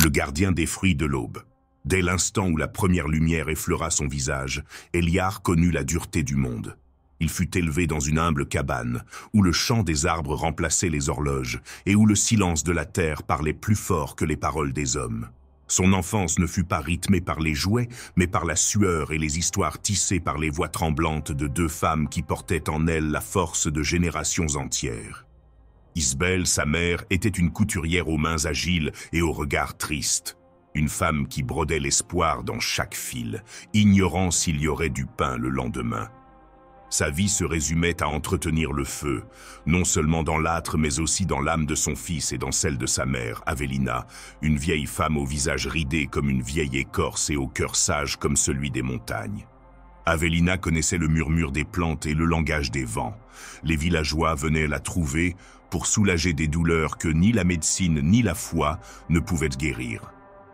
le gardien des fruits de l'aube. Dès l'instant où la première lumière effleura son visage, Eliar connut la dureté du monde. Il fut élevé dans une humble cabane, où le chant des arbres remplaçait les horloges, et où le silence de la terre parlait plus fort que les paroles des hommes. Son enfance ne fut pas rythmée par les jouets, mais par la sueur et les histoires tissées par les voix tremblantes de deux femmes qui portaient en elles la force de générations entières. Isbel, sa mère, était une couturière aux mains agiles et au regard triste. Une femme qui brodait l'espoir dans chaque fil, ignorant s'il y aurait du pain le lendemain. Sa vie se résumait à entretenir le feu, non seulement dans l'âtre mais aussi dans l'âme de son fils et dans celle de sa mère, Avelina, une vieille femme au visage ridé comme une vieille écorce et au cœur sage comme celui des montagnes. Avelina connaissait le murmure des plantes et le langage des vents. Les villageois venaient la trouver pour soulager des douleurs que ni la médecine ni la foi ne pouvaient guérir.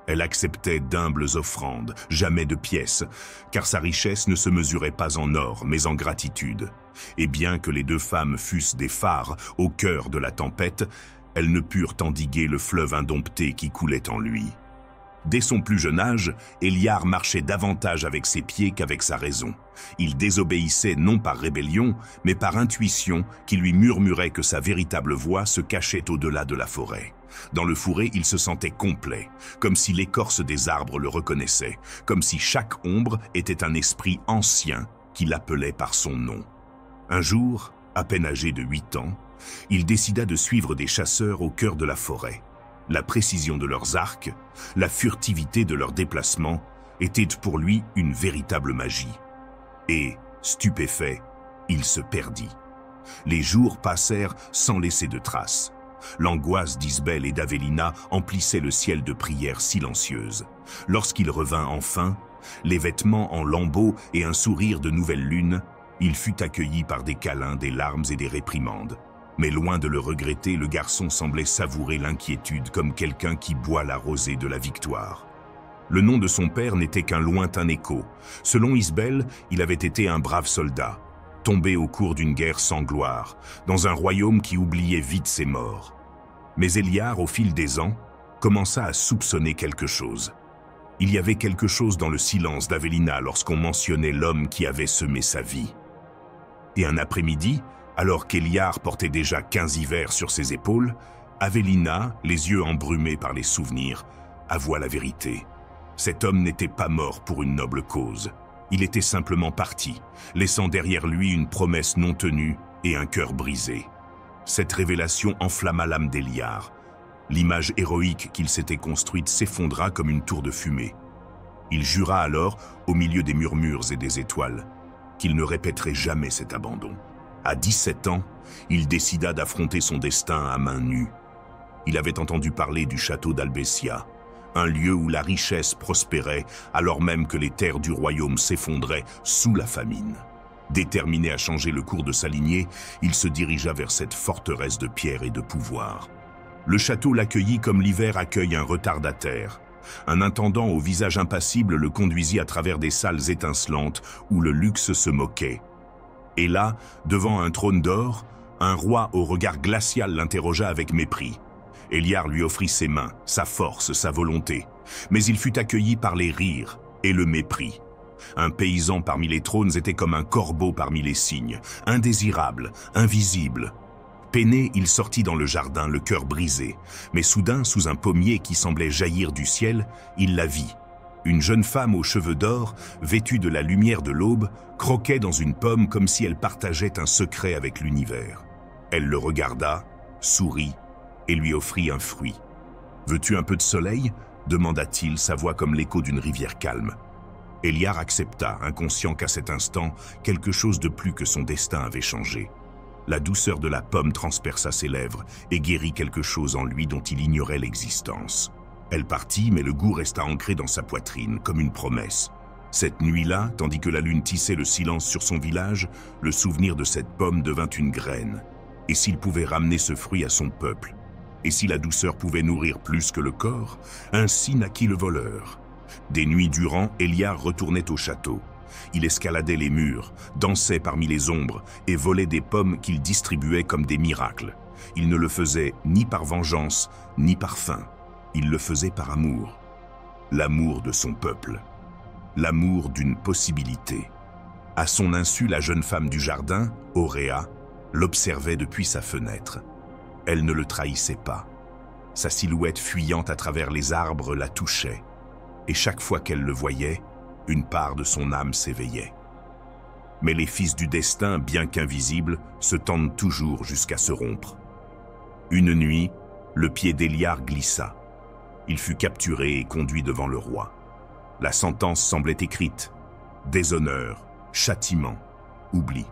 Elle acceptait d'humbles offrandes, jamais de pièces, car sa richesse ne se mesurait pas en or, mais en gratitude. Et bien que les deux femmes fussent des phares au cœur de la tempête, elles ne purent endiguer le fleuve indompté qui coulait en lui. Dès son plus jeune âge, Eliar marchait davantage avec ses pieds qu'avec sa raison. Il désobéissait non par rébellion, mais par intuition qui lui murmurait que sa véritable voix se cachait au-delà de la forêt. Dans le fourré, il se sentait complet, comme si l'écorce des arbres le reconnaissait, comme si chaque ombre était un esprit ancien qui l'appelait par son nom. Un jour, à peine âgé de 8 ans, il décida de suivre des chasseurs au cœur de la forêt. La précision de leurs arcs, la furtivité de leurs déplacements étaient pour lui une véritable magie. Et, stupéfait, il se perdit. Les jours passèrent sans laisser de traces. L'angoisse d'Isbel et d'Avelina emplissait le ciel de prières silencieuses. Lorsqu'il revint enfin, les vêtements en lambeaux et un sourire de nouvelle lune, il fut accueilli par des câlins, des larmes et des réprimandes. Mais loin de le regretter, le garçon semblait savourer l'inquiétude comme quelqu'un qui boit la rosée de la victoire. Le nom de son père n'était qu'un lointain écho. Selon Isbel, il avait été un brave soldat, tombé au cours d'une guerre sans gloire, dans un royaume qui oubliait vite ses morts. Mais Eliar, au fil des ans, commença à soupçonner quelque chose. Il y avait quelque chose dans le silence d'Avelina lorsqu'on mentionnait l'homme qui avait semé sa vie. Et un après-midi, alors qu'Eliar portait déjà 15 hivers sur ses épaules, Avelina, les yeux embrumés par les souvenirs, avoua la vérité. Cet homme n'était pas mort pour une noble cause. Il était simplement parti, laissant derrière lui une promesse non tenue et un cœur brisé. Cette révélation enflamma l'âme d'Eliar. L'image héroïque qu'il s'était construite s'effondra comme une tour de fumée. Il jura alors, au milieu des murmures et des étoiles, qu'il ne répéterait jamais cet abandon. À 17 ans, il décida d'affronter son destin à main nue. Il avait entendu parler du château d'Albessia, un lieu où la richesse prospérait alors même que les terres du royaume s'effondraient sous la famine. Déterminé à changer le cours de sa lignée, il se dirigea vers cette forteresse de pierre et de pouvoir. Le château l'accueillit comme l'hiver accueille un retardataire. Un intendant au visage impassible le conduisit à travers des salles étincelantes où le luxe se moquait. Et là, devant un trône d'or, un roi au regard glacial l'interrogea avec mépris. Eliar lui offrit ses mains, sa force, sa volonté. Mais il fut accueilli par les rires et le mépris. Un paysan parmi les trônes était comme un corbeau parmi les cygnes, indésirable, invisible. Peiné, il sortit dans le jardin, le cœur brisé. Mais soudain, sous un pommier qui semblait jaillir du ciel, il la vit. Une jeune femme aux cheveux d'or, vêtue de la lumière de l'aube, croquait dans une pomme comme si elle partageait un secret avec l'univers. Elle le regarda, sourit et lui offrit un fruit. « Veux-tu un peu de soleil ?» demanda-t-il, sa voix comme l'écho d'une rivière calme. Eliar accepta, inconscient qu'à cet instant, quelque chose de plus que son destin avait changé. La douceur de la pomme transperça ses lèvres et guérit quelque chose en lui dont il ignorait l'existence. Elle partit, mais le goût resta ancré dans sa poitrine, comme une promesse. Cette nuit-là, tandis que la lune tissait le silence sur son village, le souvenir de cette pomme devint une graine. Et s'il pouvait ramener ce fruit à son peuple? Et si la douceur pouvait nourrir plus que le corps? Ainsi naquit le voleur. Des nuits durant, Eliar retournait au château. Il escaladait les murs, dansait parmi les ombres et volait des pommes qu'il distribuait comme des miracles. Il ne le faisait ni par vengeance, ni par faim. Il le faisait par amour. L'amour de son peuple. L'amour d'une possibilité. À son insu, la jeune femme du jardin, Auréa, l'observait depuis sa fenêtre. Elle ne le trahissait pas. Sa silhouette fuyante à travers les arbres la touchait. Et chaque fois qu'elle le voyait, une part de son âme s'éveillait. Mais les fils du destin, bien qu'invisibles, se tendent toujours jusqu'à se rompre. Une nuit, le pied d'Eliar glissa. Il fut capturé et conduit devant le roi. La sentence semblait écrite. Déshonneur, châtiment, oubli.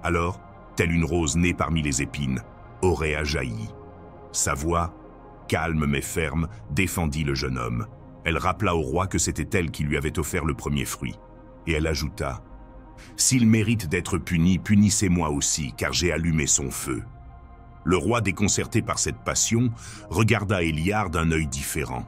Alors, telle une rose née parmi les épines, Auréa jaillit. Sa voix, calme mais ferme, défendit le jeune homme. Elle rappela au roi que c'était elle qui lui avait offert le premier fruit. Et elle ajouta « S'il mérite d'être puni, punissez-moi aussi, car j'ai allumé son feu. » Le roi, déconcerté par cette passion, regarda Eliar d'un œil différent.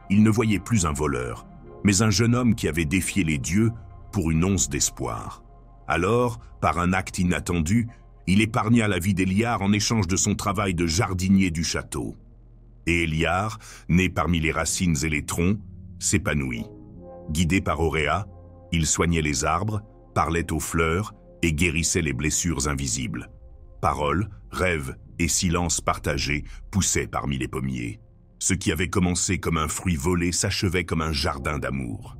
Il ne voyait plus un voleur, mais un jeune homme qui avait défié les dieux pour une once d'espoir. Alors, par un acte inattendu, il épargna la vie d'Eliar en échange de son travail de jardinier du château. Et Eliar, né parmi les racines et les troncs, s'épanouit. Guidé par Auréa, il soignait les arbres, parlait aux fleurs et guérissait les blessures invisibles. Paroles, rêves et silences partagés poussaient parmi les pommiers. Ce qui avait commencé comme un fruit volé s'achevait comme un jardin d'amour.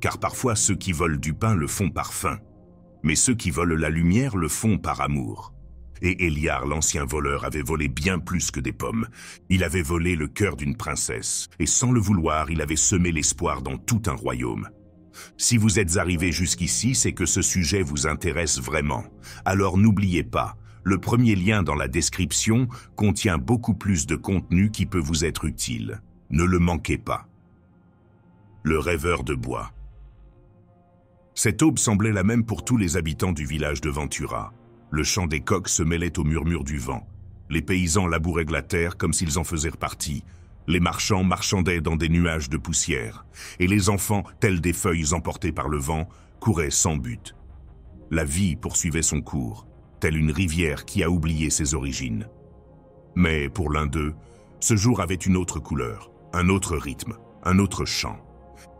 Car parfois ceux qui volent du pain le font par faim, mais ceux qui volent la lumière le font par amour. Et Eliar, l'ancien voleur, avait volé bien plus que des pommes. Il avait volé le cœur d'une princesse, et sans le vouloir, il avait semé l'espoir dans tout un royaume. Si vous êtes arrivé jusqu'ici, c'est que ce sujet vous intéresse vraiment. Alors n'oubliez pas, le premier lien dans la description contient beaucoup plus de contenu qui peut vous être utile. Ne le manquez pas. Le rêveur de bois. Cette aube semblait la même pour tous les habitants du village de Ventura. Le chant des coqs se mêlait au murmure du vent. Les paysans labouraient la terre comme s'ils en faisaient partie. Les marchands marchandaient dans des nuages de poussière. Et les enfants, tels des feuilles emportées par le vent, couraient sans but. La vie poursuivait son cours, telle une rivière qui a oublié ses origines. Mais pour l'un d'eux, ce jour avait une autre couleur, un autre rythme, un autre chant.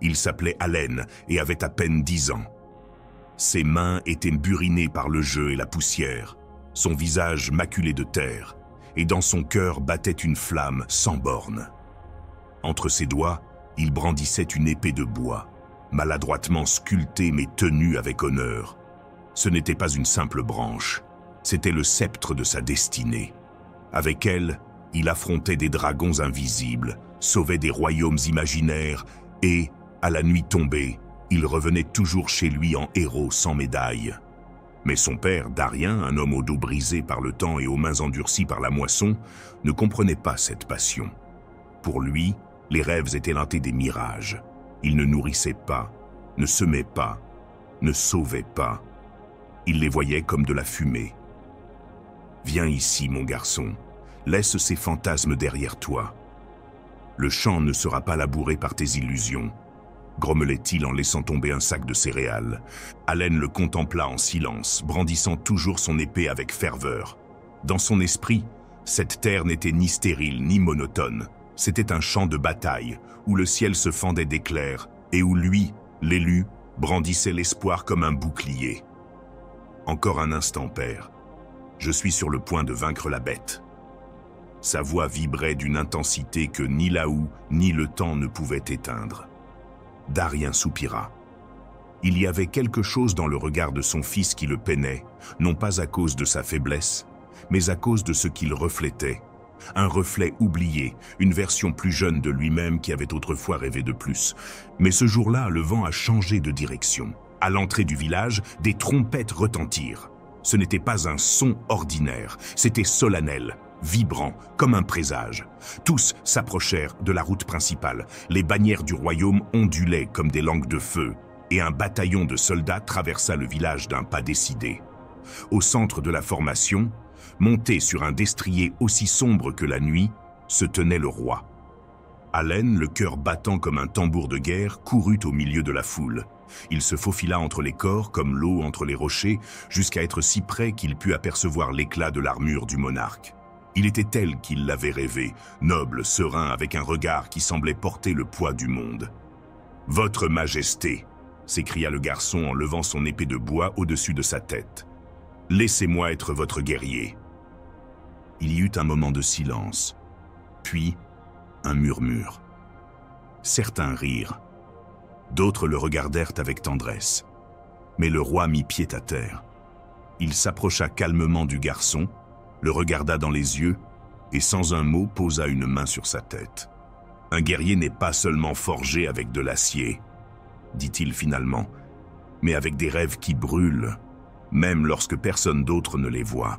Il s'appelait Allen et avait à peine 10 ans. Ses mains étaient burinées par le jeu et la poussière, son visage maculé de terre, et dans son cœur battait une flamme sans borne. Entre ses doigts, il brandissait une épée de bois, maladroitement sculptée mais tenue avec honneur. Ce n'était pas une simple branche, c'était le sceptre de sa destinée. Avec elle, il affrontait des dragons invisibles, sauvait des royaumes imaginaires et, à la nuit tombée, il revenait toujours chez lui en héros sans médaille. Mais son père, Darien, un homme au dos brisé par le temps et aux mains endurcies par la moisson, ne comprenait pas cette passion. Pour lui, les rêves étaient lentés des mirages. Il ne nourrissait pas, ne semait pas, ne sauvait pas. Il les voyait comme de la fumée. « Viens ici, mon garçon, laisse ces fantasmes derrière toi. Le champ ne sera pas labouré par tes illusions. » grommelait-il en laissant tomber un sac de céréales. Allen le contempla en silence, brandissant toujours son épée avec ferveur. Dans son esprit, cette terre n'était ni stérile ni monotone. C'était un champ de bataille, où le ciel se fendait d'éclairs, et où lui, l'élu, brandissait l'espoir comme un bouclier. Encore un instant, père. Je suis sur le point de vaincre la bête. Sa voix vibrait d'une intensité que ni la houe ni le temps ne pouvaient éteindre. Darien soupira. Il y avait quelque chose dans le regard de son fils qui le peinait, non pas à cause de sa faiblesse, mais à cause de ce qu'il reflétait. Un reflet oublié, une version plus jeune de lui-même qui avait autrefois rêvé de plus. Mais ce jour-là, le vent a changé de direction. À l'entrée du village, des trompettes retentirent. Ce n'était pas un son ordinaire, c'était solennel, vibrant, comme un présage. Tous s'approchèrent de la route principale. Les bannières du royaume ondulaient comme des langues de feu, et un bataillon de soldats traversa le village d'un pas décidé. Au centre de la formation, monté sur un destrier aussi sombre que la nuit, se tenait le roi. Allen, le cœur battant comme un tambour de guerre, courut au milieu de la foule. Il se faufila entre les corps, comme l'eau entre les rochers, jusqu'à être si près qu'il put apercevoir l'éclat de l'armure du monarque. Il était tel qu'il l'avait rêvé, noble, serein, avec un regard qui semblait porter le poids du monde. « Votre Majesté !» s'écria le garçon en levant son épée de bois au-dessus de sa tête. « Laissez-moi être votre guerrier. » Il y eut un moment de silence, puis un murmure. Certains rirent, d'autres le regardèrent avec tendresse. Mais le roi mit pied à terre. Il s'approcha calmement du garçon, le regarda dans les yeux et sans un mot posa une main sur sa tête. « Un guerrier n'est pas seulement forgé avec de l'acier, dit-il finalement, mais avec des rêves qui brûlent, même lorsque personne d'autre ne les voit. »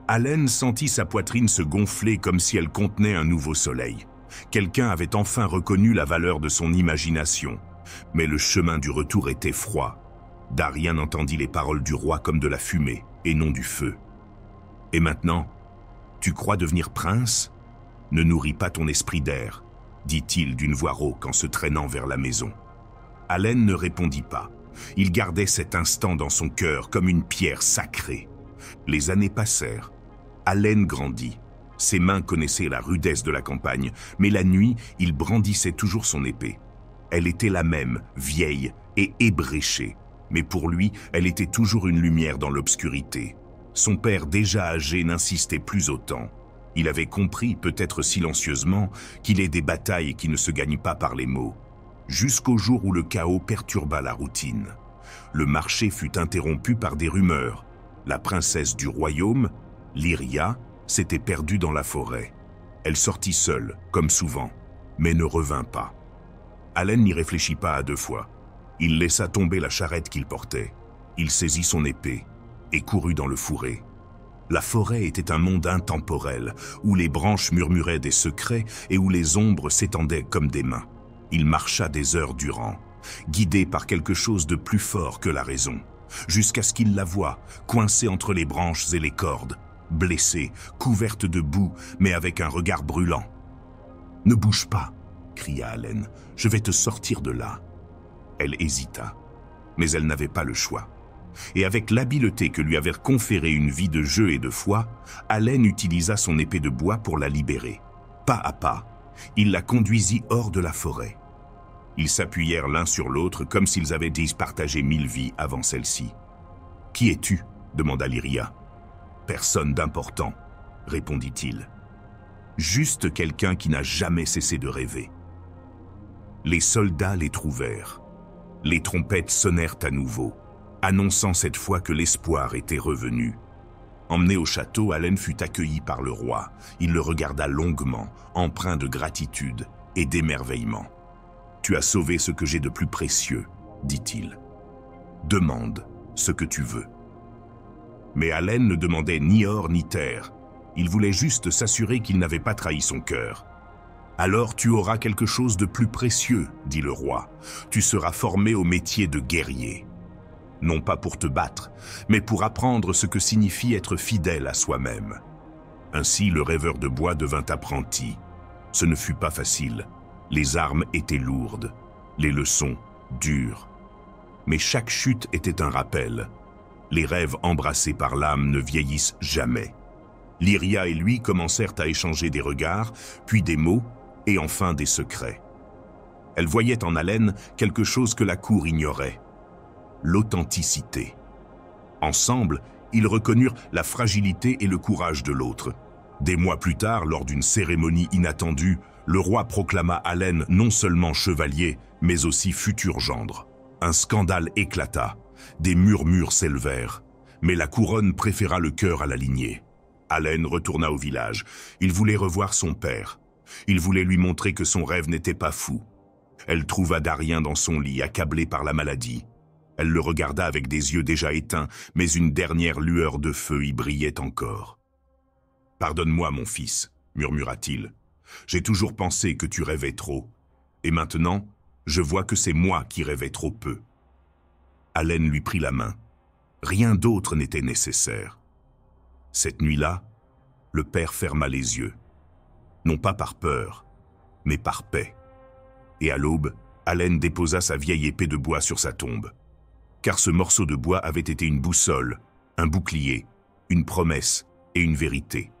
Allen sentit sa poitrine se gonfler comme si elle contenait un nouveau soleil. Quelqu'un avait enfin reconnu la valeur de son imagination, mais le chemin du retour était froid. Darien entendit les paroles du roi comme de la fumée, et non du feu. « Et maintenant, tu crois devenir prince ? Ne nourris pas ton esprit d'air, dit-il d'une voix rauque en se traînant vers la maison. Allen ne répondit pas. Il gardait cet instant dans son cœur comme une pierre sacrée. Les années passèrent. Allen grandit. Ses mains connaissaient la rudesse de la campagne, mais la nuit, il brandissait toujours son épée. Elle était la même, vieille et ébréchée, mais pour lui, elle était toujours une lumière dans l'obscurité. Son père, déjà âgé, n'insistait plus autant. Il avait compris, peut-être silencieusement, qu'il est des batailles qui ne se gagnent pas par les mots. Jusqu'au jour où le chaos perturba la routine. Le marché fut interrompu par des rumeurs. La princesse du royaume, Lyria, s'était perdue dans la forêt. Elle sortit seule, comme souvent, mais ne revint pas. Allen n'y réfléchit pas à deux fois. Il laissa tomber la charrette qu'il portait. Il saisit son épée et courut dans le fourré. La forêt était un monde intemporel, où les branches murmuraient des secrets et où les ombres s'étendaient comme des mains. Il marcha des heures durant, guidé par quelque chose de plus fort que la raison, jusqu'à ce qu'il la voie, coincée entre les branches et les cordes, blessée, couverte de boue, mais avec un regard brûlant. « Ne bouge pas !» cria Allen. « Je vais te sortir de là. » Elle hésita, mais elle n'avait pas le choix. Et avec l'habileté que lui avait conféré une vie de jeu et de foi, Allen utilisa son épée de bois pour la libérer. Pas à pas, il la conduisit hors de la forêt. Ils s'appuyèrent l'un sur l'autre comme s'ils avaient dû partager 1000 vies avant celle-ci. « Qui es-tu » demanda Lyria. « Personne d'important » répondit-il. « Juste quelqu'un qui n'a jamais cessé de rêver. » Les soldats les trouvèrent. Les trompettes sonnèrent à nouveau, annonçant cette fois que l'espoir était revenu. Emmené au château, Allen fut accueilli par le roi. Il le regarda longuement, empreint de gratitude et d'émerveillement. « Tu as sauvé ce que j'ai de plus précieux, » dit-il. « Demande ce que tu veux. » Mais Allen ne demandait ni or ni terre. Il voulait juste s'assurer qu'il n'avait pas trahi son cœur. « Alors tu auras quelque chose de plus précieux, » dit le roi. « Tu seras formé au métier de guerrier. Non pas pour te battre, mais pour apprendre ce que signifie être fidèle à soi-même. » Ainsi, le rêveur de bois devint apprenti. Ce ne fut pas facile. Les armes étaient lourdes, les leçons dures. Mais chaque chute était un rappel. Les rêves embrassés par l'âme ne vieillissent jamais. Lyria et lui commencèrent à échanger des regards, puis des mots, et enfin des secrets. Elle voyait en Allen quelque chose que la cour ignorait. L'authenticité. Ensemble, ils reconnurent la fragilité et le courage de l'autre. Des mois plus tard, lors d'une cérémonie inattendue, le roi proclama Allen non seulement chevalier, mais aussi futur gendre. Un scandale éclata, des murmures s'élevèrent, mais la couronne préféra le cœur à la lignée. Allen retourna au village. Il voulait revoir son père. Il voulait lui montrer que son rêve n'était pas fou. Elle trouva Darien dans son lit, accablé par la maladie. Elle le regarda avec des yeux déjà éteints, mais une dernière lueur de feu y brillait encore. « Pardonne-moi, mon fils, » murmura-t-il. « J'ai toujours pensé que tu rêvais trop. Et maintenant, je vois que c'est moi qui rêvais trop peu. » Allen lui prit la main. Rien d'autre n'était nécessaire. Cette nuit-là, le père ferma les yeux. Non pas par peur, mais par paix. Et à l'aube, Allen déposa sa vieille épée de bois sur sa tombe. Car ce morceau de bois avait été une boussole, un bouclier, une promesse et une vérité.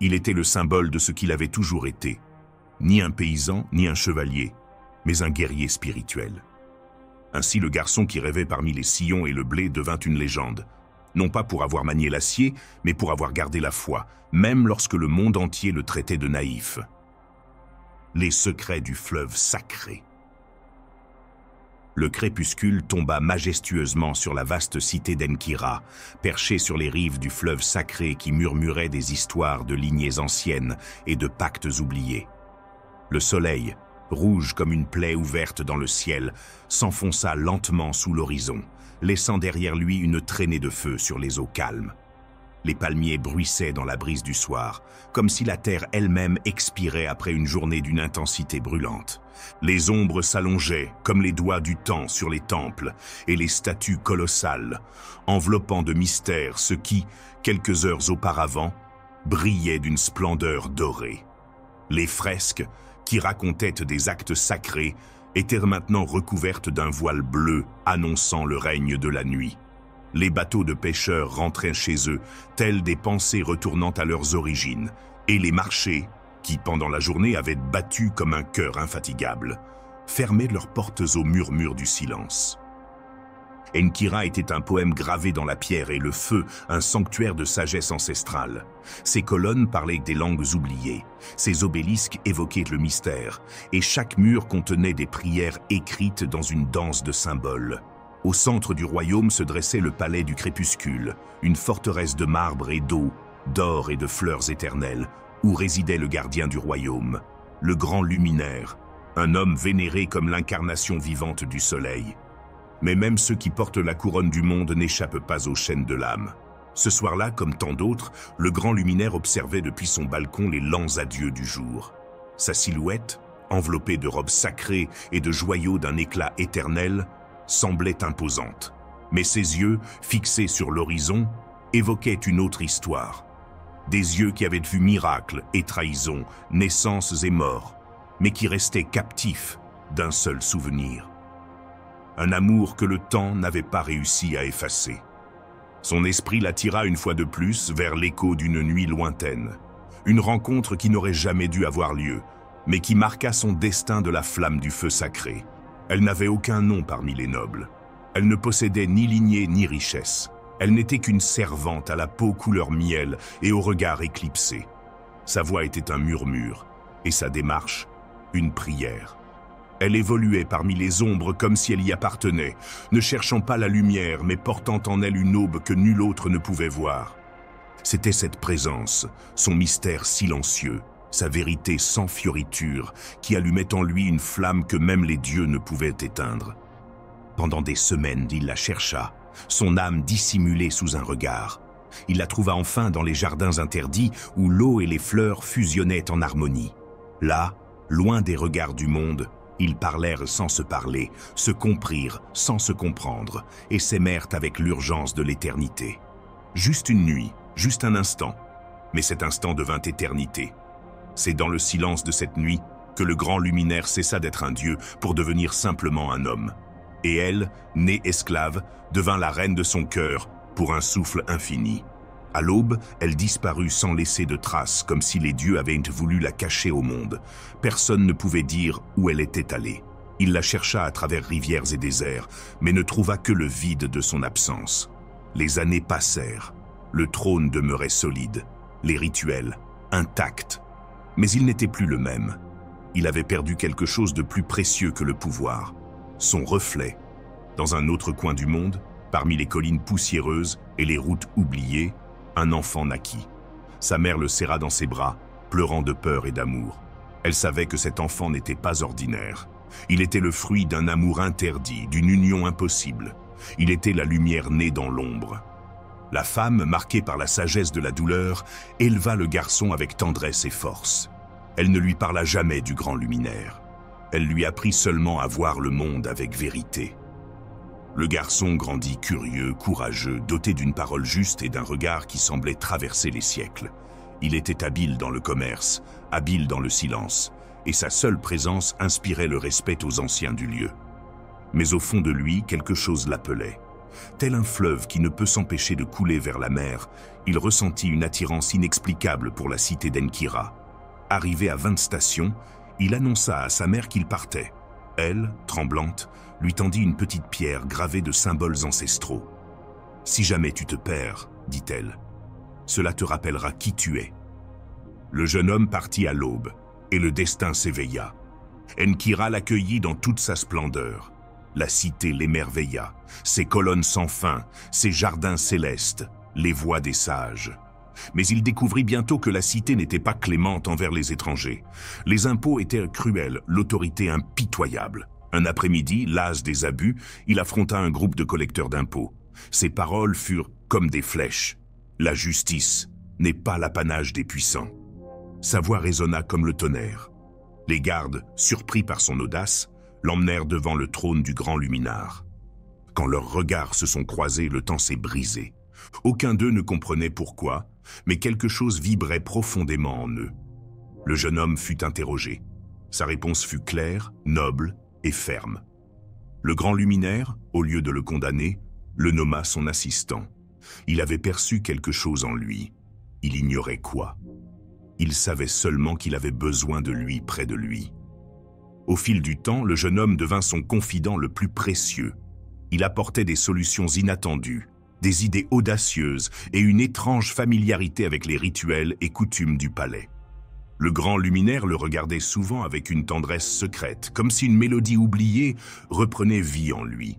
Il était le symbole de ce qu'il avait toujours été. Ni un paysan, ni un chevalier, mais un guerrier spirituel. Ainsi, le garçon qui rêvait parmi les sillons et le blé devint une légende. Non pas pour avoir manié l'acier, mais pour avoir gardé la foi, même lorsque le monde entier le traitait de naïf. Les secrets du fleuve sacré. Le crépuscule tomba majestueusement sur la vaste cité d'Enkira, perchée sur les rives du fleuve sacré qui murmurait des histoires de lignées anciennes et de pactes oubliés. Le soleil, rouge comme une plaie ouverte dans le ciel, s'enfonça lentement sous l'horizon, laissant derrière lui une traînée de feu sur les eaux calmes. Les palmiers bruissaient dans la brise du soir, comme si la terre elle-même expirait après une journée d'une intensité brûlante. Les ombres s'allongeaient, comme les doigts du temps sur les temples, et les statues colossales, enveloppant de mystère ce qui, quelques heures auparavant, brillait d'une splendeur dorée. Les fresques, qui racontaient des actes sacrés, étaient maintenant recouvertes d'un voile bleu annonçant le règne de la nuit. Les bateaux de pêcheurs rentraient chez eux, tels des pensées retournant à leurs origines, et les marchés, qui pendant la journée avaient battu comme un cœur infatigable, fermaient leurs portes au murmure du silence. Enkira était un poème gravé dans la pierre et le feu, un sanctuaire de sagesse ancestrale. Ses colonnes parlaient des langues oubliées, ses obélisques évoquaient le mystère, et chaque mur contenait des prières écrites dans une danse de symboles. Au centre du royaume se dressait le palais du crépuscule, une forteresse de marbre et d'eau, d'or et de fleurs éternelles, où résidait le gardien du royaume, le grand luminaire, un homme vénéré comme l'incarnation vivante du soleil. Mais même ceux qui portent la couronne du monde n'échappent pas aux chaînes de l'âme. Ce soir-là, comme tant d'autres, le grand luminaire observait depuis son balcon les lents adieux du jour. Sa silhouette, enveloppée de robes sacrées et de joyaux d'un éclat éternel, semblait imposante. Mais ses yeux, fixés sur l'horizon, évoquaient une autre histoire. Des yeux qui avaient vu miracles et trahisons, naissances et morts, mais qui restaient captifs d'un seul souvenir. Un amour que le temps n'avait pas réussi à effacer. Son esprit l'attira une fois de plus vers l'écho d'une nuit lointaine. Une rencontre qui n'aurait jamais dû avoir lieu, mais qui marqua son destin de la flamme du feu sacré. Elle n'avait aucun nom parmi les nobles. Elle ne possédait ni lignée ni richesse. Elle n'était qu'une servante à la peau couleur miel et au regard éclipsé. Sa voix était un murmure, et sa démarche, une prière. Elle évoluait parmi les ombres comme si elle y appartenait, ne cherchant pas la lumière, mais portant en elle une aube que nul autre ne pouvait voir. C'était cette présence, son mystère silencieux, sa vérité sans fioriture, qui allumait en lui une flamme que même les dieux ne pouvaient éteindre. Pendant des semaines, il la chercha, son âme dissimulée sous un regard. Il la trouva enfin dans les jardins interdits où l'eau et les fleurs fusionnaient en harmonie. Là, loin des regards du monde, ils parlèrent sans se parler, se comprirent sans se comprendre et s'aimèrent avec l'urgence de l'éternité. Juste une nuit, juste un instant, mais cet instant devint éternité. C'est dans le silence de cette nuit que le grand luminaire cessa d'être un dieu pour devenir simplement un homme. Et elle, née esclave, devint la reine de son cœur pour un souffle infini. À l'aube, elle disparut sans laisser de traces, comme si les dieux avaient voulu la cacher au monde. Personne ne pouvait dire où elle était allée. Il la chercha à travers rivières et déserts, mais ne trouva que le vide de son absence. Les années passèrent. Le trône demeurait solide, les rituels intacts. Mais il n'était plus le même. Il avait perdu quelque chose de plus précieux que le pouvoir. Son reflet. Dans un autre coin du monde, parmi les collines poussiéreuses et les routes oubliées, un enfant naquit. Sa mère le serra dans ses bras, pleurant de peur et d'amour. Elle savait que cet enfant n'était pas ordinaire. Il était le fruit d'un amour interdit, d'une union impossible. Il était la lumière née dans l'ombre. La femme, marquée par la sagesse de la douleur, éleva le garçon avec tendresse et force. Elle ne lui parla jamais du grand luminaire. Elle lui apprit seulement à voir le monde avec vérité. Le garçon grandit curieux, courageux, doté d'une parole juste et d'un regard qui semblait traverser les siècles. Il était habile dans le commerce, habile dans le silence, et sa seule présence inspirait le respect aux anciens du lieu. Mais au fond de lui, quelque chose l'appelait. Tel un fleuve qui ne peut s'empêcher de couler vers la mer, il ressentit une attirance inexplicable pour la cité d'Enkira. Arrivé à 20 stations, il annonça à sa mère qu'il partait. Elle, tremblante, lui tendit une petite pierre gravée de symboles ancestraux. « Si jamais tu te perds, dit-elle, cela te rappellera qui tu es. » Le jeune homme partit à l'aube, et le destin s'éveilla. Enkira l'accueillit dans toute sa splendeur. La cité l'émerveilla, ses colonnes sans fin, ses jardins célestes, les voix des sages. Mais il découvrit bientôt que la cité n'était pas clémente envers les étrangers. Les impôts étaient cruels, l'autorité impitoyable. Un après-midi, las des abus, il affronta un groupe de collecteurs d'impôts. Ses paroles furent comme des flèches. La justice n'est pas l'apanage des puissants. Sa voix résonna comme le tonnerre. Les gardes, surpris par son audace, l'emmenèrent devant le trône du grand luminard. Quand leurs regards se sont croisés, le temps s'est brisé. Aucun d'eux ne comprenait pourquoi, mais quelque chose vibrait profondément en eux. Le jeune homme fut interrogé. Sa réponse fut claire, noble et ferme. Le grand luminaire, au lieu de le condamner, le nomma son assistant. Il avait perçu quelque chose en lui. Il ignorait quoi. Il savait seulement qu'il avait besoin de lui près de lui. Au fil du temps, le jeune homme devint son confident le plus précieux. Il apportait des solutions inattendues, des idées audacieuses et une étrange familiarité avec les rituels et coutumes du palais. Le grand luminaire le regardait souvent avec une tendresse secrète, comme si une mélodie oubliée reprenait vie en lui.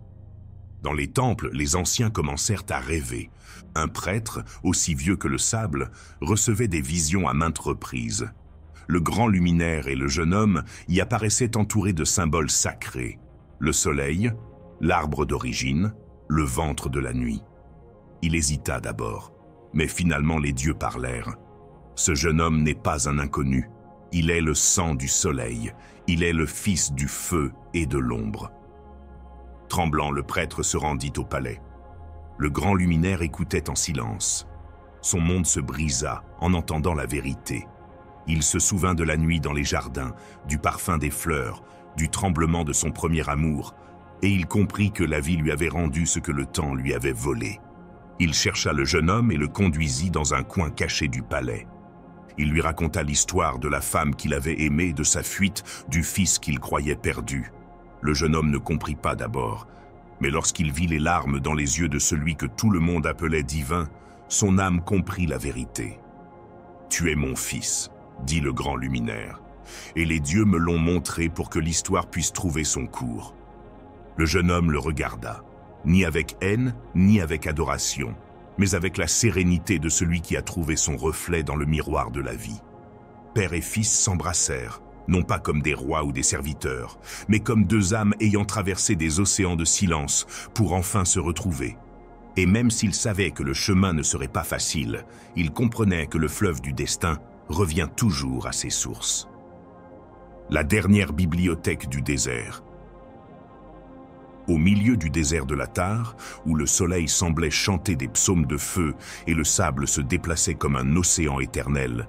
Dans les temples, les anciens commencèrent à rêver. Un prêtre, aussi vieux que le sable, recevait des visions à maintes reprises. Le grand luminaire et le jeune homme y apparaissaient entourés de symboles sacrés. Le soleil, l'arbre d'origine, le ventre de la nuit. Il hésita d'abord, mais finalement les dieux parlèrent. Ce jeune homme n'est pas un inconnu. Il est le sang du soleil. Il est le fils du feu et de l'ombre. Tremblant, le prêtre se rendit au palais. Le grand luminaire écoutait en silence. Son monde se brisa en entendant la vérité. Il se souvint de la nuit dans les jardins, du parfum des fleurs, du tremblement de son premier amour, et il comprit que la vie lui avait rendu ce que le temps lui avait volé. Il chercha le jeune homme et le conduisit dans un coin caché du palais. Il lui raconta l'histoire de la femme qu'il avait aimée, de sa fuite, du fils qu'il croyait perdu. Le jeune homme ne comprit pas d'abord, mais lorsqu'il vit les larmes dans les yeux de celui que tout le monde appelait divin, son âme comprit la vérité. « Tu es mon fils », dit le grand luminaire, « et les dieux me l'ont montré pour que l'histoire puisse trouver son cours. » Le jeune homme le regarda, ni avec haine, ni avec adoration, mais avec la sérénité de celui qui a trouvé son reflet dans le miroir de la vie. Père et fils s'embrassèrent, non pas comme des rois ou des serviteurs, mais comme deux âmes ayant traversé des océans de silence pour enfin se retrouver. Et même s'ils savaient que le chemin ne serait pas facile, ils comprenaient que le fleuve du destin revient toujours à ses sources. La dernière bibliothèque du désert. Au milieu du désert de l'Attar, où le soleil semblait chanter des psaumes de feu et le sable se déplaçait comme un océan éternel,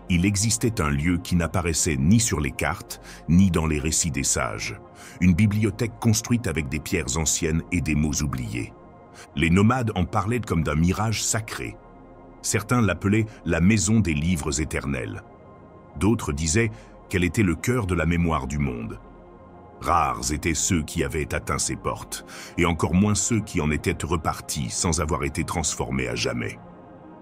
il existait un lieu qui n'apparaissait ni sur les cartes, ni dans les récits des sages. Une bibliothèque construite avec des pierres anciennes et des mots oubliés. Les nomades en parlaient comme d'un mirage sacré. Certains l'appelaient la maison des livres éternels. D'autres disaient qu'elle était le cœur de la mémoire du monde. Rares étaient ceux qui avaient atteint ses portes, et encore moins ceux qui en étaient repartis sans avoir été transformés à jamais.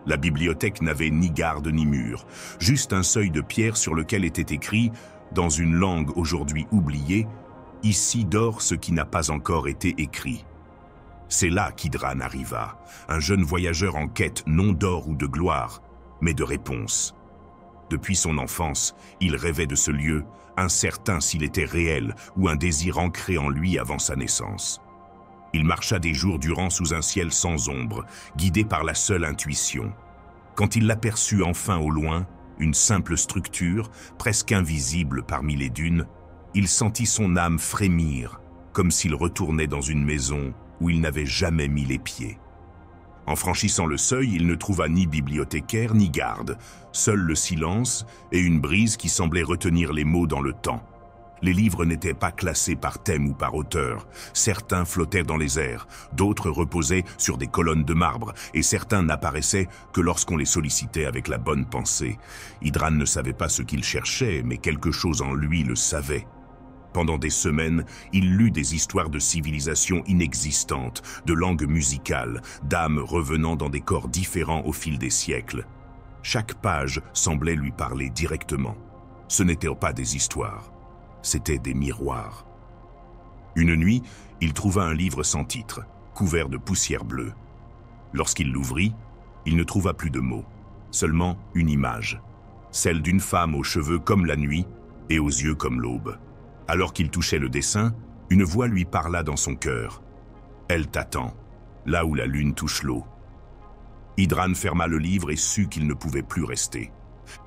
La bibliothèque n'avait ni garde ni mur, juste un seuil de pierre sur lequel était écrit, dans une langue aujourd'hui oubliée, « Ici dort ce qui n'a pas encore été écrit ». C'est là qu'Idran arriva, un jeune voyageur en quête non d'or ou de gloire, mais de réponse. Depuis son enfance, il rêvait de ce lieu, incertain s'il était réel ou un désir ancré en lui avant sa naissance. Il marcha des jours durant sous un ciel sans ombre, guidé par la seule intuition. Quand il l'aperçut enfin au loin, une simple structure, presque invisible parmi les dunes, il sentit son âme frémir, comme s'il retournait dans une maison où il n'avait jamais mis les pieds. En franchissant le seuil, il ne trouva ni bibliothécaire ni garde, seul le silence et une brise qui semblait retenir les mots dans le temps. Les livres n'étaient pas classés par thème ou par auteur. Certains flottaient dans les airs, d'autres reposaient sur des colonnes de marbre, et certains n'apparaissaient que lorsqu'on les sollicitait avec la bonne pensée. Idran ne savait pas ce qu'il cherchait, mais quelque chose en lui le savait. Pendant des semaines, il lut des histoires de civilisations inexistantes, de langues musicales, d'âmes revenant dans des corps différents au fil des siècles. Chaque page semblait lui parler directement. Ce n'étaient pas des histoires. C'étaient des miroirs. Une nuit, il trouva un livre sans titre, couvert de poussière bleue. Lorsqu'il l'ouvrit, il ne trouva plus de mots, seulement une image, celle d'une femme aux cheveux comme la nuit et aux yeux comme l'aube. Alors qu'il touchait le dessin, une voix lui parla dans son cœur. « Elle t'attend, là où la lune touche l'eau. » Idran ferma le livre et sut qu'il ne pouvait plus rester.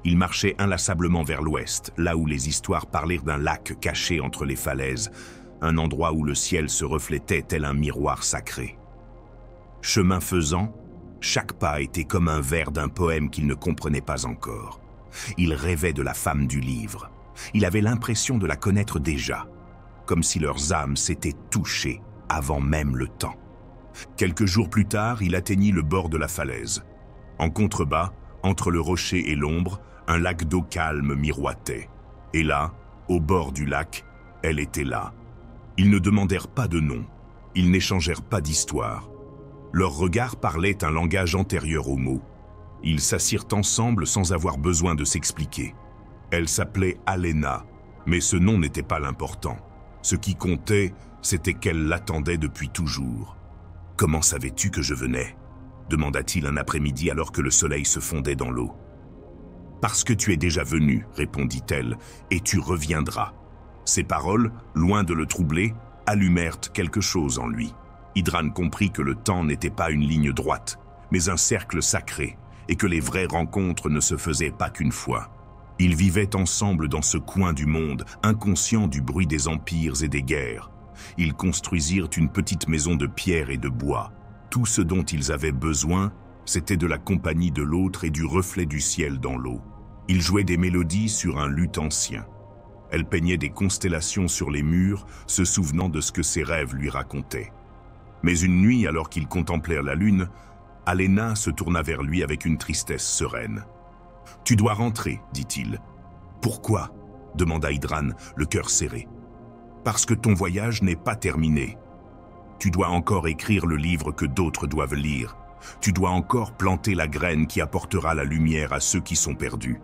Il marchait inlassablement vers l'ouest, là où les histoires parlaient d'un lac caché entre les falaises, un endroit où le ciel se reflétait tel un miroir sacré. Chemin faisant, chaque pas était comme un vers d'un poème qu'il ne comprenait pas encore. Il rêvait de la femme du livre. Il avait l'impression de la connaître déjà, comme si leurs âmes s'étaient touchées avant même le temps. Quelques jours plus tard, il atteignit le bord de la falaise. En contrebas, entre le rocher et l'ombre, un lac d'eau calme miroitait. Et là, au bord du lac, elle était là. Ils ne demandèrent pas de nom, ils n'échangèrent pas d'histoire. Leurs regards parlaient un langage antérieur aux mots. Ils s'assirent ensemble sans avoir besoin de s'expliquer. Elle s'appelait Alena, mais ce nom n'était pas l'important. Ce qui comptait, c'était qu'elle l'attendait depuis toujours. « Comment savais-tu que je venais ?» demanda-t-il un après-midi alors que le soleil se fondait dans l'eau. « Parce que tu es déjà venu, répondit-elle, et tu reviendras. » Ces paroles, loin de le troubler, allumèrent quelque chose en lui. Idran comprit que le temps n'était pas une ligne droite, mais un cercle sacré, et que les vraies rencontres ne se faisaient pas qu'une fois. Ils vivaient ensemble dans ce coin du monde, inconscients du bruit des empires et des guerres. Ils construisirent une petite maison de pierre et de bois. Tout ce dont ils avaient besoin, c'était de la compagnie de l'autre et du reflet du ciel dans l'eau. Ils jouaient des mélodies sur un luth ancien. Elle peignait des constellations sur les murs, se souvenant de ce que ses rêves lui racontaient. Mais une nuit, alors qu'ils contemplèrent la lune, Alena se tourna vers lui avec une tristesse sereine. « Tu dois rentrer, dit-il. »« Pourquoi ?» demanda Idran, le cœur serré. « Parce que ton voyage n'est pas terminé. Tu dois encore écrire le livre que d'autres doivent lire. Tu dois encore planter la graine qui apportera la lumière à ceux qui sont perdus. »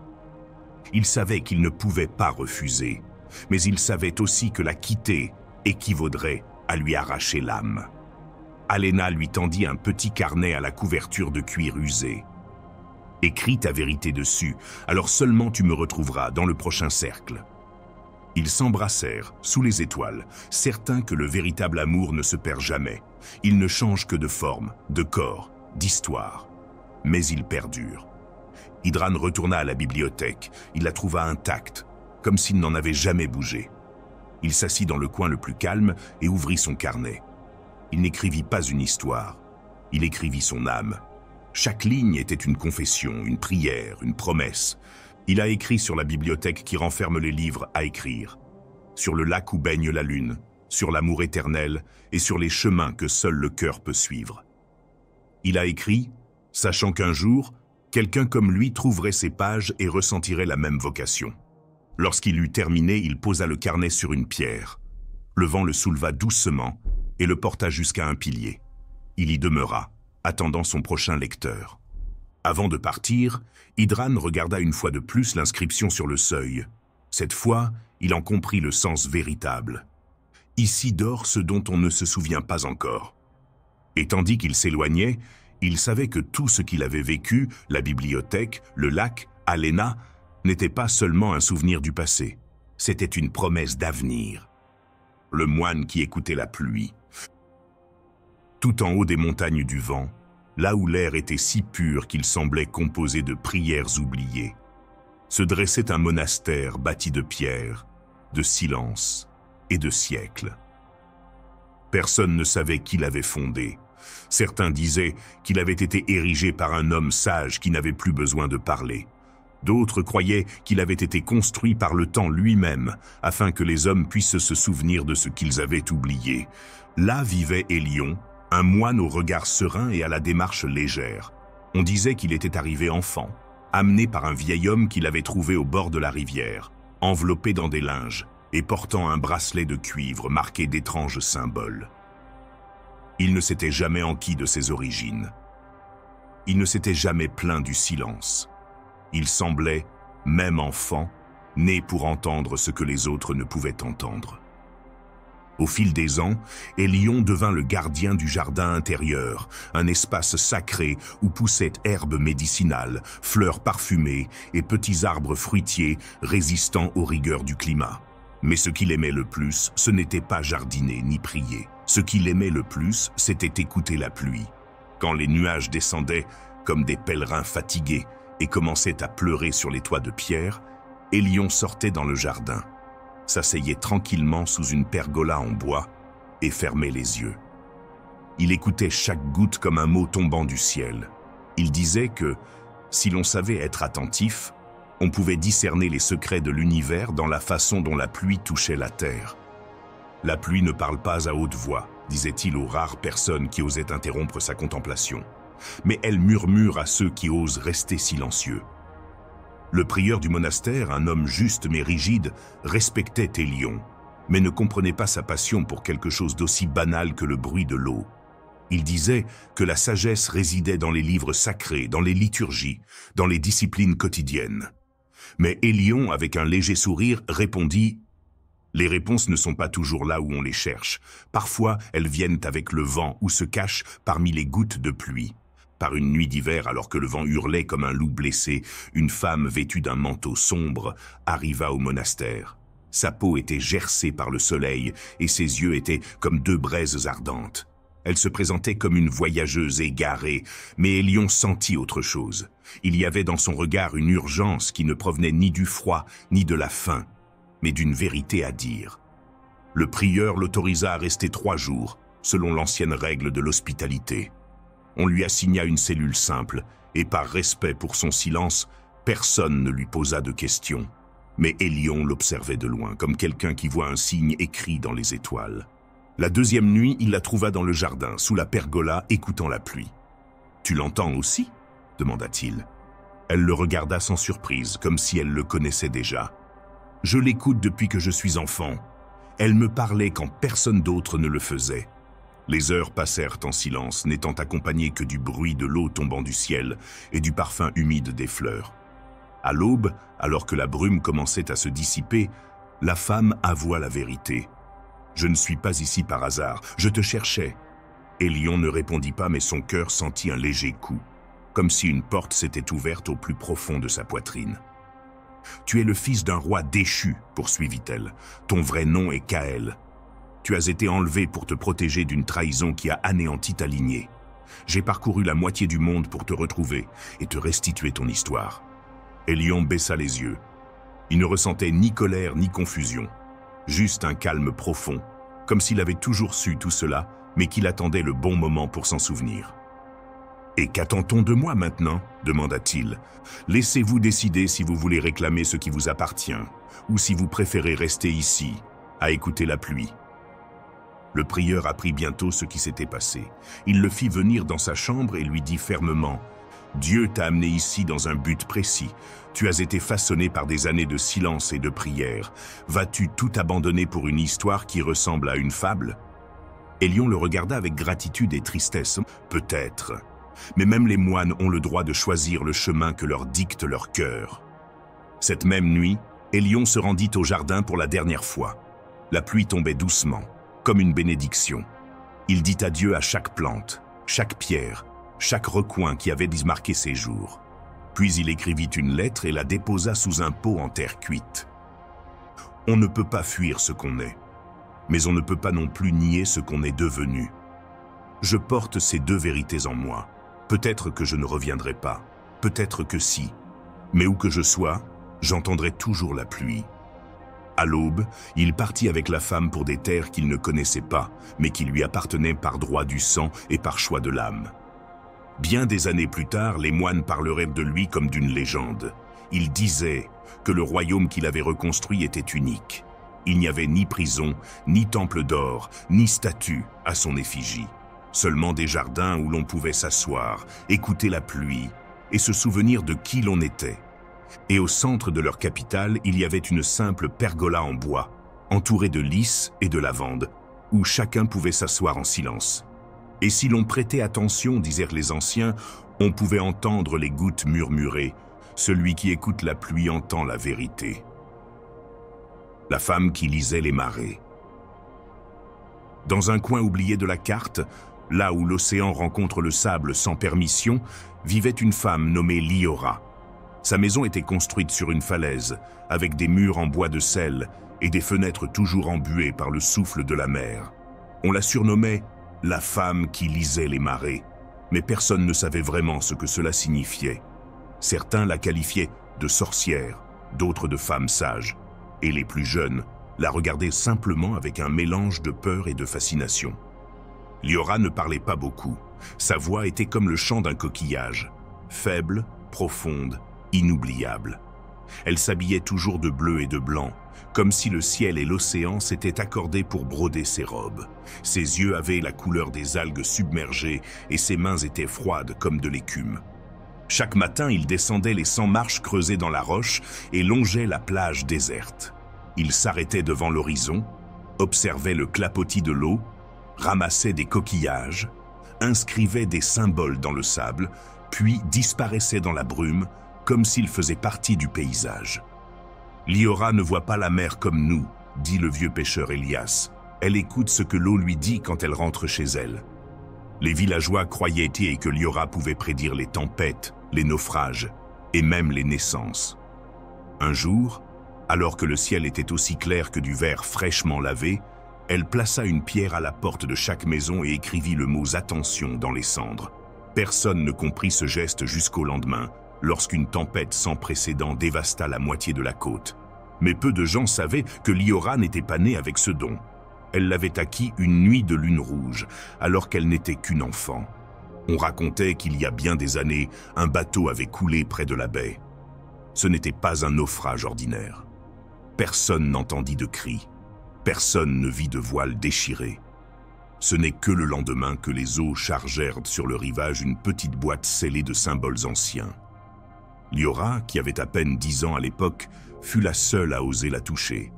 Il savait qu'il ne pouvait pas refuser, mais il savait aussi que la quitter équivaudrait à lui arracher l'âme. Alena lui tendit un petit carnet à la couverture de cuir usé. « Écris ta vérité dessus, alors seulement tu me retrouveras dans le prochain cercle. » Ils s'embrassèrent, sous les étoiles, certains que le véritable amour ne se perd jamais. Il ne change que de forme, de corps, d'histoire. Mais il perdure. Idran retourna à la bibliothèque. Il la trouva intacte, comme s'il n'en avait jamais bougé. Il s'assit dans le coin le plus calme et ouvrit son carnet. Il n'écrivit pas une histoire, il écrivit son âme. Chaque ligne était une confession, une prière, une promesse. Il a écrit sur la bibliothèque qui renferme les livres à écrire, sur le lac où baigne la lune, sur l'amour éternel et sur les chemins que seul le cœur peut suivre. Il a écrit, sachant qu'un jour, quelqu'un comme lui trouverait ces pages et ressentirait la même vocation. Lorsqu'il eut terminé, il posa le carnet sur une pierre. Le vent le souleva doucement et le porta jusqu'à un pilier. Il y demeura, attendant son prochain lecteur. Avant de partir, Idran regarda une fois de plus l'inscription sur le seuil. Cette fois, il en comprit le sens véritable. Ici dort ce dont on ne se souvient pas encore. Et tandis qu'il s'éloignait, il savait que tout ce qu'il avait vécu, la bibliothèque, le lac, Alena, n'était pas seulement un souvenir du passé. C'était une promesse d'avenir. Le moine qui écoutait la pluie. Tout en haut des montagnes du vent, là où l'air était si pur qu'il semblait composé de prières oubliées, se dressait un monastère bâti de pierre, de silence et de siècles. Personne ne savait qui l'avait fondé. Certains disaient qu'il avait été érigé par un homme sage qui n'avait plus besoin de parler. D'autres croyaient qu'il avait été construit par le temps lui-même, afin que les hommes puissent se souvenir de ce qu'ils avaient oublié. Là vivait Hélion, un moine au regard serein et à la démarche légère. On disait qu'il était arrivé enfant, amené par un vieil homme qu'il avait trouvé au bord de la rivière, enveloppé dans des linges et portant un bracelet de cuivre marqué d'étranges symboles. Il ne s'était jamais enquis de ses origines. Il ne s'était jamais plaint du silence. Il semblait, même enfant, né pour entendre ce que les autres ne pouvaient entendre. Au fil des ans, Hélion devint le gardien du jardin intérieur, un espace sacré où poussaient herbes médicinales, fleurs parfumées et petits arbres fruitiers résistants aux rigueurs du climat. Mais ce qu'il aimait le plus, ce n'était pas jardiner ni prier. Ce qu'il aimait le plus, c'était écouter la pluie. Quand les nuages descendaient comme des pèlerins fatigués et commençaient à pleurer sur les toits de pierre, Hélion sortait dans le jardin, s'asseyait tranquillement sous une pergola en bois et fermait les yeux. Il écoutait chaque goutte comme un mot tombant du ciel. Il disait que, si l'on savait être attentif, on pouvait discerner les secrets de l'univers dans la façon dont la pluie touchait la terre. La pluie ne parle pas à haute voix, disait-il aux rares personnes qui osaient interrompre sa contemplation, mais elle murmure à ceux qui osent rester silencieux. Le prieur du monastère, un homme juste mais rigide, respectait Hélion, mais ne comprenait pas sa passion pour quelque chose d'aussi banal que le bruit de l'eau. Il disait que la sagesse résidait dans les livres sacrés, dans les liturgies, dans les disciplines quotidiennes. Mais Hélion, avec un léger sourire, répondit « Les réponses ne sont pas toujours là où on les cherche. Parfois, elles viennent avec le vent ou se cachent parmi les gouttes de pluie. » Par une nuit d'hiver, alors que le vent hurlait comme un loup blessé, une femme vêtue d'un manteau sombre arriva au monastère. Sa peau était gercée par le soleil et ses yeux étaient comme deux braises ardentes. Elle se présentait comme une voyageuse égarée, mais Hélion sentit autre chose. Il y avait dans son regard une urgence qui ne provenait ni du froid ni de la faim, mais d'une vérité à dire. Le prieur l'autorisa à rester 3 jours, selon l'ancienne règle de l'hospitalité. On lui assigna une cellule simple, et par respect pour son silence, personne ne lui posa de questions. Mais Hélion l'observait de loin, comme quelqu'un qui voit un signe écrit dans les étoiles. La 2e nuit, il la trouva dans le jardin, sous la pergola, écoutant la pluie. « Tu l'entends aussi ?» demanda-t-il. Elle le regarda sans surprise, comme si elle le connaissait déjà. « Je l'écoute depuis que je suis enfant. Elle me parlait quand personne d'autre ne le faisait. » Les heures passèrent en silence, n'étant accompagnées que du bruit de l'eau tombant du ciel et du parfum humide des fleurs. À l'aube, alors que la brume commençait à se dissiper, la femme avoua la vérité. « Je ne suis pas ici par hasard, je te cherchais. » Hélion ne répondit pas, mais son cœur sentit un léger coup, comme si une porte s'était ouverte au plus profond de sa poitrine. « Tu es le fils d'un roi déchu, poursuivit-elle. Ton vrai nom est Kael. Tu as été enlevé pour te protéger d'une trahison qui a anéanti ta lignée. J'ai parcouru la moitié du monde pour te retrouver et te restituer ton histoire. » Hélion baissa les yeux. Il ne ressentait ni colère ni confusion, juste un calme profond, comme s'il avait toujours su tout cela, mais qu'il attendait le bon moment pour s'en souvenir. « Et qu'attend-on de moi maintenant ?» demanda-t-il. « Laissez-vous décider si vous voulez réclamer ce qui vous appartient, ou si vous préférez rester ici, à écouter la pluie. » Le prieur apprit bientôt ce qui s'était passé. Il le fit venir dans sa chambre et lui dit fermement « Dieu t'a amené ici dans un but précis. Tu as été façonné par des années de silence et de prière. Vas-tu tout abandonner pour une histoire qui ressemble à une fable ?» Hélion le regarda avec gratitude et tristesse. « Peut-être. Mais même les moines ont le droit de choisir le chemin que leur dicte leur cœur. » Cette même nuit, Hélion se rendit au jardin pour la dernière fois. La pluie tombait doucement, comme une bénédiction. Il dit adieu à chaque plante, chaque pierre, chaque recoin qui avait marqué ses jours. Puis il écrivit une lettre et la déposa sous un pot en terre cuite. On ne peut pas fuir ce qu'on est, mais on ne peut pas non plus nier ce qu'on est devenu. Je porte ces 2 vérités en moi. Peut-être que je ne reviendrai pas, peut-être que si, mais où que je sois, j'entendrai toujours la pluie. À l'aube, il partit avec la femme pour des terres qu'il ne connaissait pas, mais qui lui appartenaient par droit du sang et par choix de l'âme. Bien des années plus tard, les moines parleraient de lui comme d'une légende. Il disait que le royaume qu'il avait reconstruit était unique. Il n'y avait ni prison, ni temple d'or, ni statue à son effigie. Seulement des jardins où l'on pouvait s'asseoir, écouter la pluie et se souvenir de qui l'on était. Et au centre de leur capitale, il y avait une simple pergola en bois, entourée de lys et de lavande, où chacun pouvait s'asseoir en silence. Et si l'on prêtait attention, disent les anciens, on pouvait entendre les gouttes murmurer. Celui qui écoute la pluie entend la vérité. La femme qui lisait les marées. Dans un coin oublié de la carte, là où l'océan rencontre le sable sans permission, vivait une femme nommée Liora. Sa maison était construite sur une falaise, avec des murs en bois de sel et des fenêtres toujours embuées par le souffle de la mer. On la surnommait « la femme qui lisait les marées », mais personne ne savait vraiment ce que cela signifiait. Certains la qualifiaient de sorcière, d'autres de femme sage, et les plus jeunes la regardaient simplement avec un mélange de peur et de fascination. Liora ne parlait pas beaucoup. Sa voix était comme le chant d'un coquillage, faible, profonde, inoubliable. Elle s'habillait toujours de bleu et de blanc, comme si le ciel et l'océan s'étaient accordés pour broder ses robes. Ses yeux avaient la couleur des algues submergées et ses mains étaient froides comme de l'écume. Chaque matin, il descendait les 100 marches creusées dans la roche et longeait la plage déserte. Il s'arrêtait devant l'horizon, observait le clapotis de l'eau, ramassait des coquillages, inscrivait des symboles dans le sable, puis disparaissait dans la brume, comme s'il faisait partie du paysage. Liora ne voit pas la mer comme nous, dit le vieux pêcheur Elias. Elle écoute ce que l'eau lui dit quand elle rentre chez elle. Les villageois croyaient que Liora pouvait prédire les tempêtes, les naufrages et même les naissances. Un jour, alors que le ciel était aussi clair que du verre fraîchement lavé, elle plaça une pierre à la porte de chaque maison et écrivit le mot « Attention » dans les cendres. Personne ne comprit ce geste jusqu'au lendemain, lorsqu'une tempête sans précédent dévasta la moitié de la côte. Mais peu de gens savaient que Liora n'était pas née avec ce don. Elle l'avait acquis une nuit de lune rouge, alors qu'elle n'était qu'une enfant. On racontait qu'il y a bien des années, un bateau avait coulé près de la baie. Ce n'était pas un naufrage ordinaire. Personne n'entendit de cris. Personne ne vit de voile déchiré. Ce n'est que le lendemain que les eaux chargèrent sur le rivage une petite boîte scellée de symboles anciens. Liora, qui avait à peine 10 ans à l'époque, fut la seule à oser la toucher.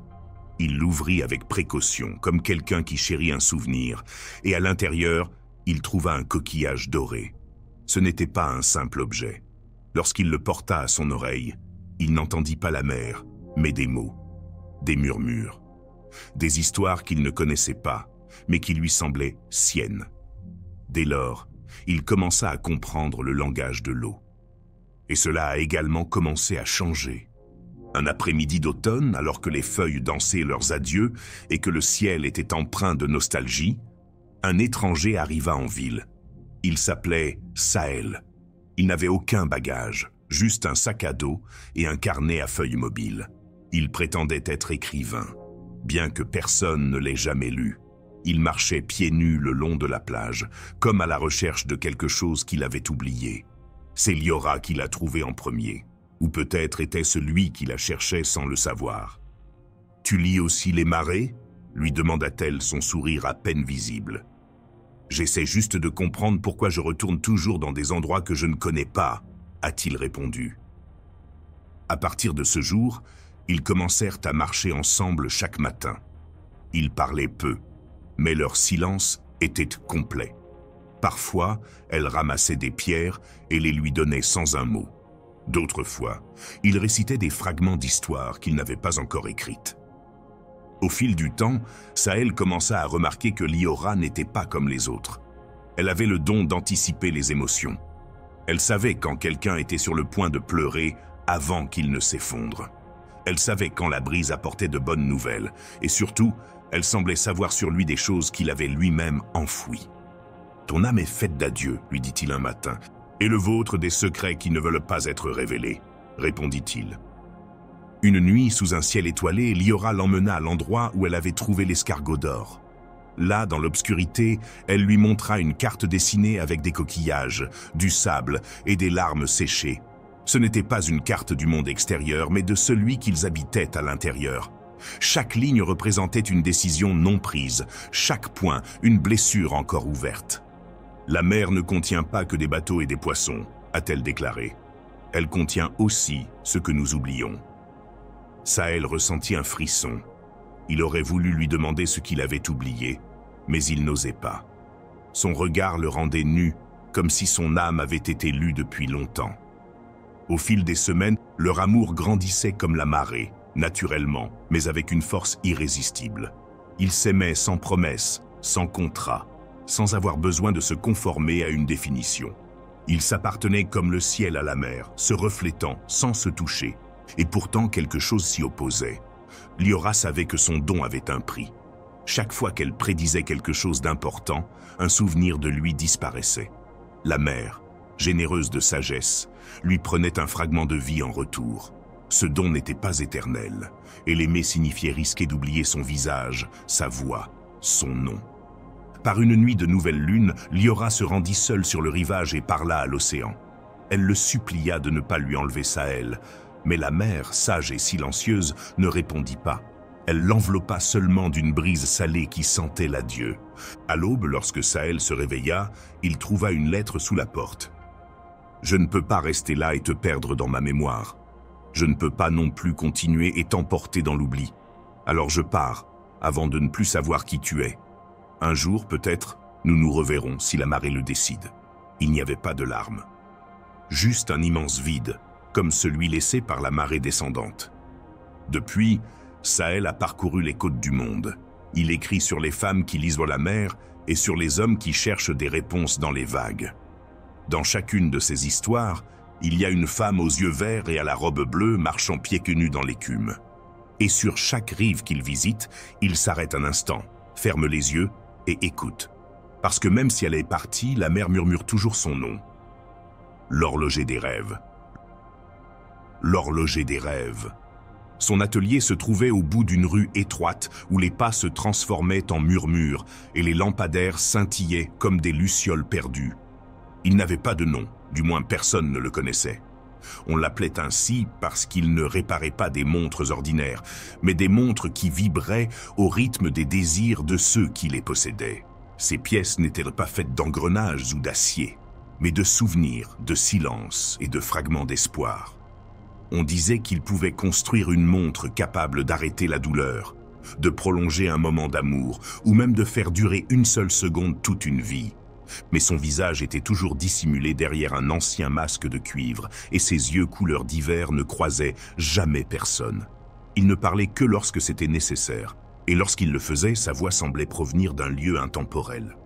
Il l'ouvrit avec précaution, comme quelqu'un qui chérit un souvenir, et à l'intérieur, il trouva un coquillage doré. Ce n'était pas un simple objet. Lorsqu'il le porta à son oreille, il n'entendit pas la mer, mais des mots, des murmures, des histoires qu'il ne connaissait pas, mais qui lui semblaient siennes. Dès lors, il commença à comprendre le langage de l'eau. Et cela a également commencé à changer. Un après-midi d'automne, alors que les feuilles dansaient leurs adieux et que le ciel était empreint de nostalgie, un étranger arriva en ville. Il s'appelait Sahel. Il n'avait aucun bagage, juste un sac à dos et un carnet à feuilles mobiles. Il prétendait être écrivain, bien que personne ne l'ait jamais lu. Il marchait pieds nus le long de la plage, comme à la recherche de quelque chose qu'il avait oublié. C'est Liora qui l'a trouvé en premier, ou peut-être était-ce lui qui la cherchait sans le savoir. « Tu lis aussi les marées ?» lui demanda-t-elle, son sourire à peine visible. « J'essaie juste de comprendre pourquoi je retourne toujours dans des endroits que je ne connais pas », a-t-il répondu. À partir de ce jour, ils commencèrent à marcher ensemble chaque matin. Ils parlaient peu, mais leur silence était complet. Parfois, elle ramassait des pierres et les lui donnait sans un mot. D'autres fois, il récitait des fragments d'histoire qu'il n'avait pas encore écrites. Au fil du temps, Sahel commença à remarquer que Liora n'était pas comme les autres. Elle avait le don d'anticiper les émotions. Elle savait quand quelqu'un était sur le point de pleurer avant qu'il ne s'effondre. Elle savait quand la brise apportait de bonnes nouvelles, et surtout, elle semblait savoir sur lui des choses qu'il avait lui-même enfouies. « Ton âme est faite d'adieu, lui dit-il un matin, et le vôtre des secrets qui ne veulent pas être révélés, répondit-il. Une nuit, sous un ciel étoilé, Liora l'emmena à l'endroit où elle avait trouvé l'escargot d'or. Là, dans l'obscurité, elle lui montra une carte dessinée avec des coquillages, du sable et des larmes séchées. Ce n'était pas une carte du monde extérieur, mais de celui qu'ils habitaient à l'intérieur. Chaque ligne représentait une décision non prise, chaque point une blessure encore ouverte. « La mer ne contient pas que des bateaux et des poissons », a-t-elle déclaré. « Elle contient aussi ce que nous oublions. » Sahel ressentit un frisson. Il aurait voulu lui demander ce qu'il avait oublié, mais il n'osait pas. Son regard le rendait nu, comme si son âme avait été lue depuis longtemps. Au fil des semaines, leur amour grandissait comme la marée, naturellement, mais avec une force irrésistible. Ils s'aimaient sans promesse, sans contrat, sans avoir besoin de se conformer à une définition. Ils s'appartenaient comme le ciel à la mer, se reflétant sans se toucher. Et pourtant quelque chose s'y opposait. Liora savait que son don avait un prix. Chaque fois qu'elle prédisait quelque chose d'important, un souvenir de lui disparaissait. La mer, généreuse de sagesse, lui prenait un fragment de vie en retour. Ce don n'était pas éternel, et l'aimer signifiait risquer d'oublier son visage, sa voix, son nom. Par une nuit de nouvelle lune, Liora se rendit seule sur le rivage et parla à l'océan. Elle le supplia de ne pas lui enlever Sahel, mais la mer, sage et silencieuse, ne répondit pas. Elle l'enveloppa seulement d'une brise salée qui sentait l'adieu. À l'aube, lorsque Sahel se réveilla, il trouva une lettre sous la porte. « Je ne peux pas rester là et te perdre dans ma mémoire. Je ne peux pas non plus continuer et t'emporter dans l'oubli. Alors je pars, avant de ne plus savoir qui tu es. Un jour, peut-être, nous nous reverrons si la marée le décide. » Il n'y avait pas de larmes. Juste un immense vide, comme celui laissé par la marée descendante. Depuis, Sahel a parcouru les côtes du monde. Il écrit sur les femmes qui lisent la mer et sur les hommes qui cherchent des réponses dans les vagues. Dans chacune de ces histoires, il y a une femme aux yeux verts et à la robe bleue marchant pieds que nus dans l'écume. Et sur chaque rive qu'il visite, il s'arrête un instant, ferme les yeux et écoute. Parce que même si elle est partie, la mer murmure toujours son nom. L'horloger des rêves. L'horloger des rêves. Son atelier se trouvait au bout d'une rue étroite où les pas se transformaient en murmures et les lampadaires scintillaient comme des lucioles perdues. Il n'avait pas de nom, du moins personne ne le connaissait. On l'appelait ainsi parce qu'il ne réparait pas des montres ordinaires, mais des montres qui vibraient au rythme des désirs de ceux qui les possédaient. Ces pièces n'étaient pas faites d'engrenages ou d'acier, mais de souvenirs, de silence et de fragments d'espoir. On disait qu'il pouvait construire une montre capable d'arrêter la douleur, de prolonger un moment d'amour, ou même de faire durer une seule seconde toute une vie. Mais son visage était toujours dissimulé derrière un ancien masque de cuivre, et ses yeux couleur d'hiver ne croisaient jamais personne. Il ne parlait que lorsque c'était nécessaire, et lorsqu'il le faisait, sa voix semblait provenir d'un lieu intemporel.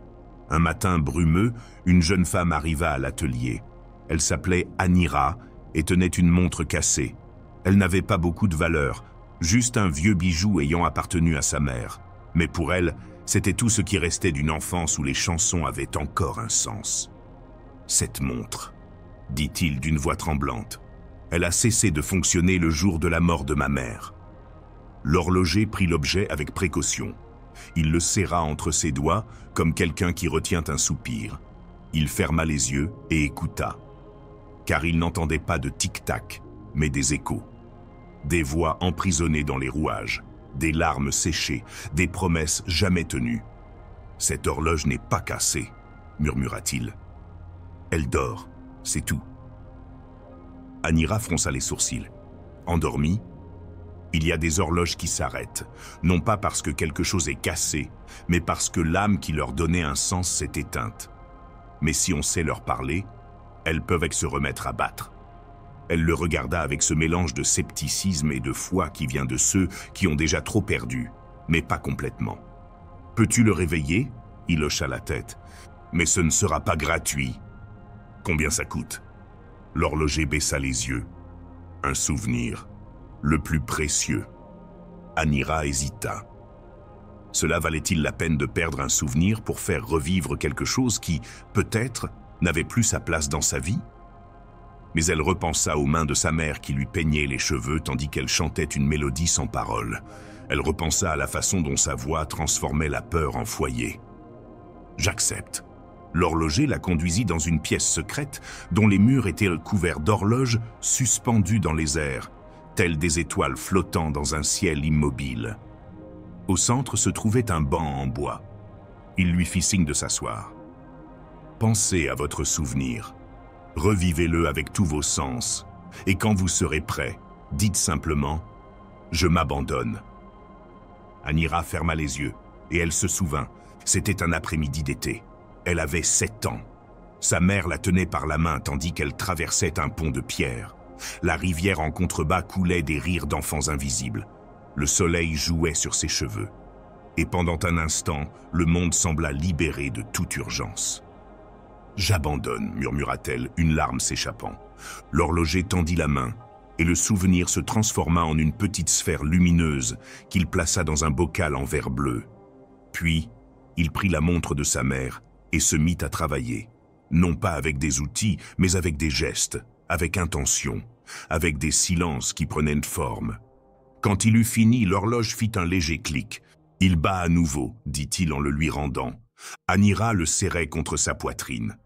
Un matin brumeux, une jeune femme arriva à l'atelier. Elle s'appelait Anira et tenait une montre cassée. Elle n'avait pas beaucoup de valeur, juste un vieux bijou ayant appartenu à sa mère. Mais pour elle, c'était tout ce qui restait d'une enfance où les chansons avaient encore un sens. « Cette montre, dit-il d'une voix tremblante, elle a cessé de fonctionner le jour de la mort de ma mère. » L'horloger prit l'objet avec précaution. Il le serra entre ses doigts comme quelqu'un qui retient un soupir. Il ferma les yeux et écouta, car il n'entendait pas de tic-tac, mais des échos. Des voix emprisonnées dans les rouages, des larmes séchées, des promesses jamais tenues. « Cette horloge n'est pas cassée, » murmura-t-il. « Elle dort, c'est tout. » Anira fronça les sourcils. Endormie, il y a des horloges qui s'arrêtent, non pas parce que quelque chose est cassé, mais parce que l'âme qui leur donnait un sens s'est éteinte. Mais si on sait leur parler, elles peuvent se remettre à battre. Elle le regarda avec ce mélange de scepticisme et de foi qui vient de ceux qui ont déjà trop perdu, mais pas complètement. « Peux-tu le réveiller ?» Il hocha la tête. « Mais ce ne sera pas gratuit. »« Combien ça coûte ?» L'horloger baissa les yeux. Un souvenir, le plus précieux. Anira hésita. Cela valait-il la peine de perdre un souvenir pour faire revivre quelque chose qui, peut-être, n'avait plus sa place dans sa vie? Mais elle repensa aux mains de sa mère qui lui peignaient les cheveux tandis qu'elle chantait une mélodie sans paroles. Elle repensa à la façon dont sa voix transformait la peur en foyer. « J'accepte. » L'horloger la conduisit dans une pièce secrète dont les murs étaient couverts d'horloges suspendues dans les airs, telles des étoiles flottant dans un ciel immobile. Au centre se trouvait un banc en bois. Il lui fit signe de s'asseoir. Pensez à votre souvenir. Revivez-le avec tous vos sens. Et quand vous serez prêt, dites simplement « Je m'abandonne ». Anira ferma les yeux et elle se souvint. C'était un après-midi d'été. Elle avait 7 ans. Sa mère la tenait par la main tandis qu'elle traversait un pont de pierre. La rivière en contrebas coulait des rires d'enfants invisibles. Le soleil jouait sur ses cheveux. Et pendant un instant, le monde sembla libéré de toute urgence. « J'abandonne », murmura-t-elle, une larme s'échappant. L'horloger tendit la main, et le souvenir se transforma en une petite sphère lumineuse qu'il plaça dans un bocal en verre bleu. Puis, il prit la montre de sa mère et se mit à travailler, non pas avec des outils, mais avec des gestes, avec intention, avec des silences qui prenaient une forme. Quand il eut fini, l'horloge fit un léger clic. « Il bat à nouveau », dit-il en le lui rendant. Anira le serrait contre sa poitrine.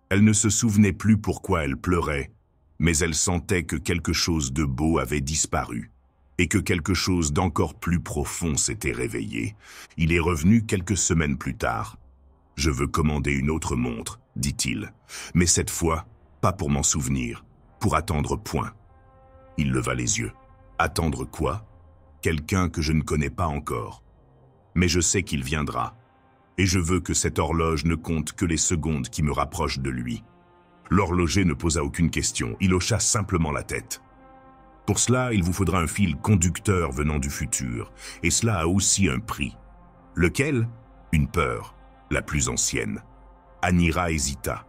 Elle ne se souvenait plus pourquoi elle pleurait, mais elle sentait que quelque chose de beau avait disparu et que quelque chose d'encore plus profond s'était réveillé. Il est revenu quelques semaines plus tard. « Je veux commander une autre montre », dit-il, « mais cette fois, pas pour m'en souvenir, pour attendre point. » Il leva les yeux. « Attendre quoi ? Quelqu'un que je ne connais pas encore. Mais je sais qu'il viendra. Et je veux que cette horloge ne compte que les secondes qui me rapprochent de lui. » L'horloger ne posa aucune question, il hocha simplement la tête. « Pour cela, il vous faudra un fil conducteur venant du futur, et cela a aussi un prix. » « Lequel ? » ?»« Une peur, la plus ancienne. » Anira hésita.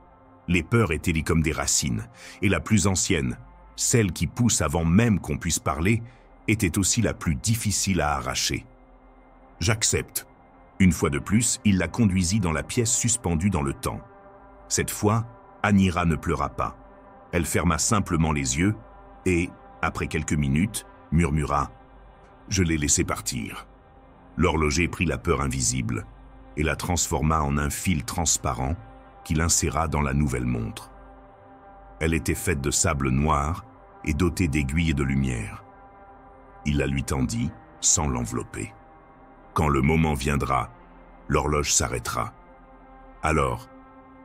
Les peurs étaient comme des racines, et la plus ancienne, celle qui pousse avant même qu'on puisse parler, était aussi la plus difficile à arracher. « J'accepte. » Une fois de plus, il la conduisit dans la pièce suspendue dans le temps. Cette fois, Anira ne pleura pas. Elle ferma simplement les yeux et, après quelques minutes, murmura « Je l'ai laissé partir ». L'horloger prit la peur invisible et la transforma en un fil transparent qu'il inséra dans la nouvelle montre. Elle était faite de sable noir et dotée d'aiguilles et de lumière. Il la lui tendit sans l'envelopper. Quand le moment viendra, l'horloge s'arrêtera. Alors,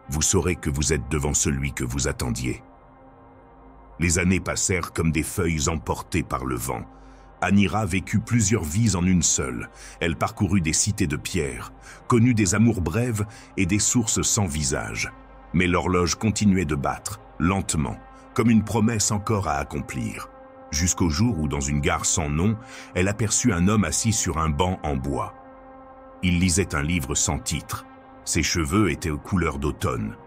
vous saurez que vous êtes devant celui que vous attendiez. Les années passèrent comme des feuilles emportées par le vent. Anira vécut plusieurs vies en une seule. Elle parcourut des cités de pierre, connut des amours brèves et des sources sans visage. Mais l'horloge continuait de battre, lentement, comme une promesse encore à accomplir. Jusqu'au jour où, dans une gare sans nom, elle aperçut un homme assis sur un banc en bois. Il lisait un livre sans titre. Ses cheveux étaient aux couleurs d'automne.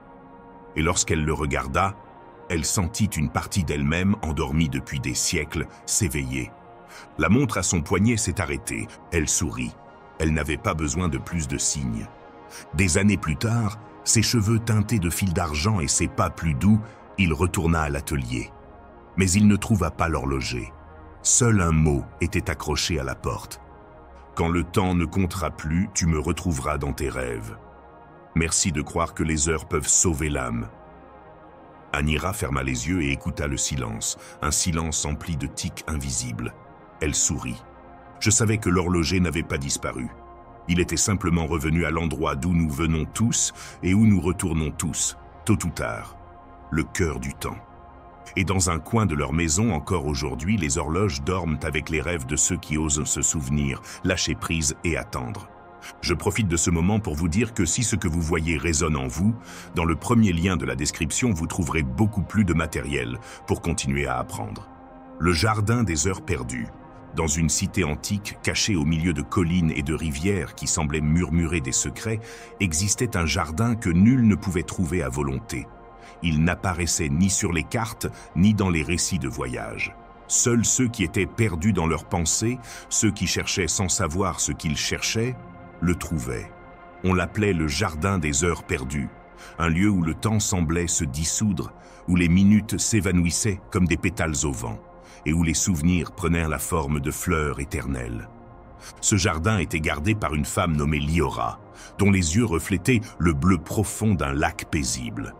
Et lorsqu'elle le regarda, elle sentit une partie d'elle-même, endormie depuis des siècles, s'éveiller. La montre à son poignet s'est arrêtée. Elle sourit. Elle n'avait pas besoin de plus de signes. Des années plus tard, ses cheveux teintés de fils d'argent et ses pas plus doux, il retourna à l'atelier. Mais il ne trouva pas l'horloger. Seul un mot était accroché à la porte. « Quand le temps ne comptera plus, tu me retrouveras dans tes rêves. Merci de croire que les heures peuvent sauver l'âme. » Anira ferma les yeux et écouta le silence, un silence empli de tics invisibles. Elle sourit. Je savais que l'horloger n'avait pas disparu. Il était simplement revenu à l'endroit d'où nous venons tous et où nous retournons tous, tôt ou tard, le cœur du temps. Et dans un coin de leur maison, encore aujourd'hui, les horloges dorment avec les rêves de ceux qui osent se souvenir, lâcher prise et attendre. Je profite de ce moment pour vous dire que si ce que vous voyez résonne en vous, dans le premier lien de la description, vous trouverez beaucoup plus de matériel pour continuer à apprendre. Le jardin des heures perdues. Dans une cité antique cachée au milieu de collines et de rivières qui semblaient murmurer des secrets, existait un jardin que nul ne pouvait trouver à volonté. Il n'apparaissait ni sur les cartes, ni dans les récits de voyage. Seuls ceux qui étaient perdus dans leurs pensées, ceux qui cherchaient sans savoir ce qu'ils cherchaient, le trouvaient. On l'appelait le jardin des heures perdues, un lieu où le temps semblait se dissoudre, où les minutes s'évanouissaient comme des pétales au vent, et où les souvenirs prenaient la forme de fleurs éternelles. Ce jardin était gardé par une femme nommée Liora, dont les yeux reflétaient le bleu profond d'un lac paisible.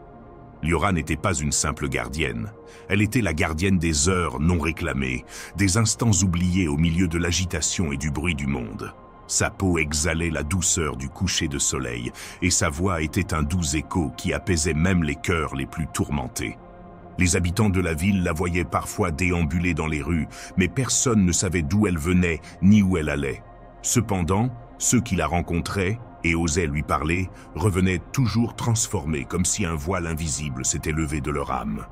Liora n'était pas une simple gardienne. Elle était la gardienne des heures non réclamées, des instants oubliés au milieu de l'agitation et du bruit du monde. Sa peau exhalait la douceur du coucher de soleil, et sa voix était un doux écho qui apaisait même les cœurs les plus tourmentés. Les habitants de la ville la voyaient parfois déambuler dans les rues, mais personne ne savait d'où elle venait ni où elle allait. Cependant, ceux qui la rencontraient et osaient lui parler revenaient toujours transformés, comme si un voile invisible s'était levé de leur âme.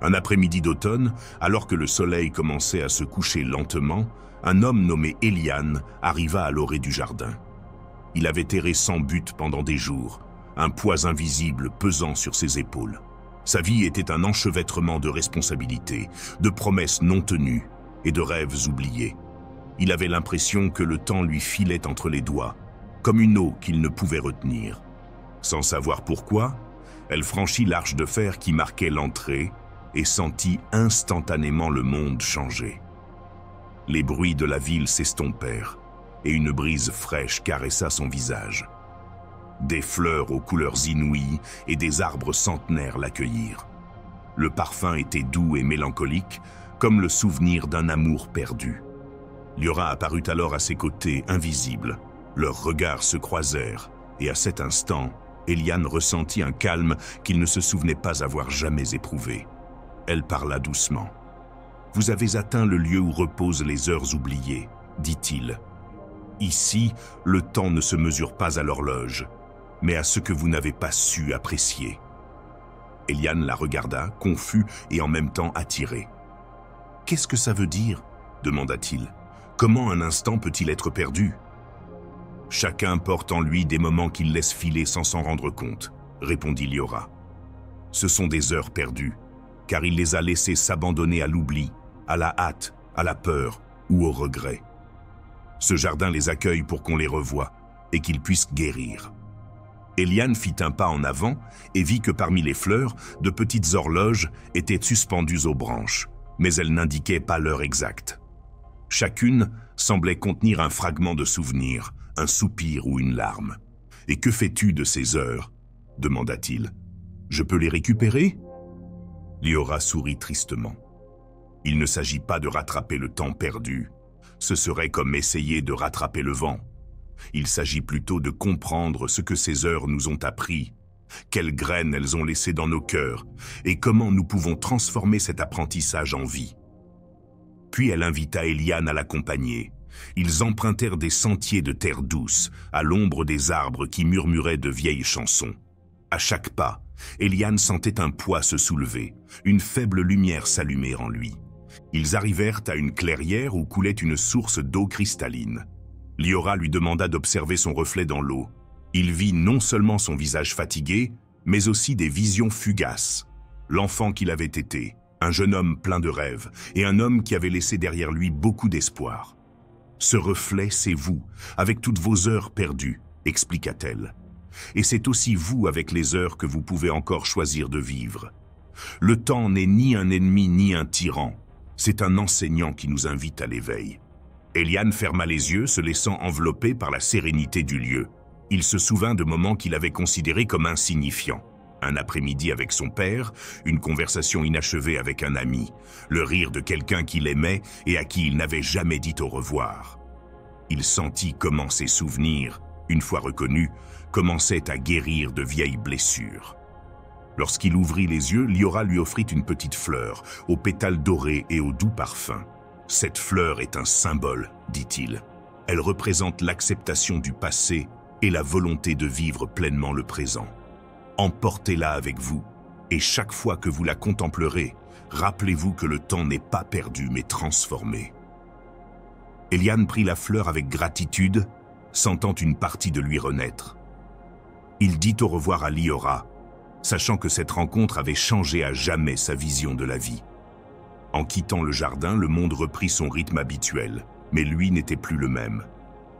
Un après-midi d'automne, alors que le soleil commençait à se coucher lentement, un homme nommé Eliane arriva à l'orée du jardin. Il avait erré sans but pendant des jours, un poids invisible pesant sur ses épaules. Sa vie était un enchevêtrement de responsabilités, de promesses non tenues et de rêves oubliés. Il avait l'impression que le temps lui filait entre les doigts, comme une eau qu'il ne pouvait retenir. Sans savoir pourquoi, elle franchit l'arche de fer qui marquait l'entrée et sentit instantanément le monde changer. Les bruits de la ville s'estompèrent et une brise fraîche caressa son visage. Des fleurs aux couleurs inouïes et des arbres centenaires l'accueillirent. Le parfum était doux et mélancolique, comme le souvenir d'un amour perdu. Liora apparut alors à ses côtés, invisible. Leurs regards se croisèrent, et à cet instant, Eliane ressentit un calme qu'il ne se souvenait pas avoir jamais éprouvé. Elle parla doucement. « Vous avez atteint le lieu où reposent les heures oubliées, » dit-il. « Ici, le temps ne se mesure pas à l'horloge, mais à ce que vous n'avez pas su apprécier. » Eliane la regarda, confus et en même temps attiré. « Qu'est-ce que ça veut dire ?» demanda-t-il. « Comment un instant peut-il être perdu ?» « Chacun porte en lui des moments qu'il laisse filer sans s'en rendre compte, » répondit Liora. « Ce sont des heures perdues, car il les a laissées s'abandonner à l'oubli, à la hâte, à la peur ou au regret. Ce jardin les accueille pour qu'on les revoie et qu'ils puissent guérir. » Eliane fit un pas en avant et vit que parmi les fleurs, de petites horloges étaient suspendues aux branches, mais elles n'indiquaient pas l'heure exacte. Chacune semblait contenir un fragment de souvenir, un soupir ou une larme. « Et que fais-tu de ces heures ?» demanda-t-il. « Je peux les récupérer ?» Liora sourit tristement. Il ne s'agit pas de rattraper le temps perdu. Ce serait comme essayer de rattraper le vent. Il s'agit plutôt de comprendre ce que ces heures nous ont appris, quelles graines elles ont laissées dans nos cœurs et comment nous pouvons transformer cet apprentissage en vie. Puis elle invita Eliane à l'accompagner. Ils empruntèrent des sentiers de terre douce, à l'ombre des arbres qui murmuraient de vieilles chansons. À chaque pas, Eliane sentait un poids se soulever, une faible lumière s'allumer en lui. Ils arrivèrent à une clairière où coulait une source d'eau cristalline. Liora lui demanda d'observer son reflet dans l'eau. Il vit non seulement son visage fatigué, mais aussi des visions fugaces. L'enfant qu'il avait été, un jeune homme plein de rêves, et un homme qui avait laissé derrière lui beaucoup d'espoir. « Ce reflet, c'est vous, avec toutes vos heures perdues, » expliqua-t-elle. « Et c'est aussi vous avec les heures que vous pouvez encore choisir de vivre. Le temps n'est ni un ennemi ni un tyran, c'est un enseignant qui nous invite à l'éveil. » Eliane ferma les yeux, se laissant envelopper par la sérénité du lieu. Il se souvint de moments qu'il avait considérés comme insignifiants. Un après-midi avec son père, une conversation inachevée avec un ami, le rire de quelqu'un qu'il aimait et à qui il n'avait jamais dit au revoir. Il sentit comment ses souvenirs, une fois reconnus, commençaient à guérir de vieilles blessures. Lorsqu'il ouvrit les yeux, Liora lui offrit une petite fleur, aux pétales dorés et au doux parfum. « Cette fleur est un symbole, » dit-il. « Elle représente l'acceptation du passé et la volonté de vivre pleinement le présent. Emportez-la avec vous, et chaque fois que vous la contemplerez, rappelez-vous que le temps n'est pas perdu mais transformé. » Eliane prit la fleur avec gratitude, sentant une partie de lui renaître. Il dit au revoir à Liora, sachant que cette rencontre avait changé à jamais sa vision de la vie. En quittant le jardin, le monde reprit son rythme habituel, mais lui n'était plus le même.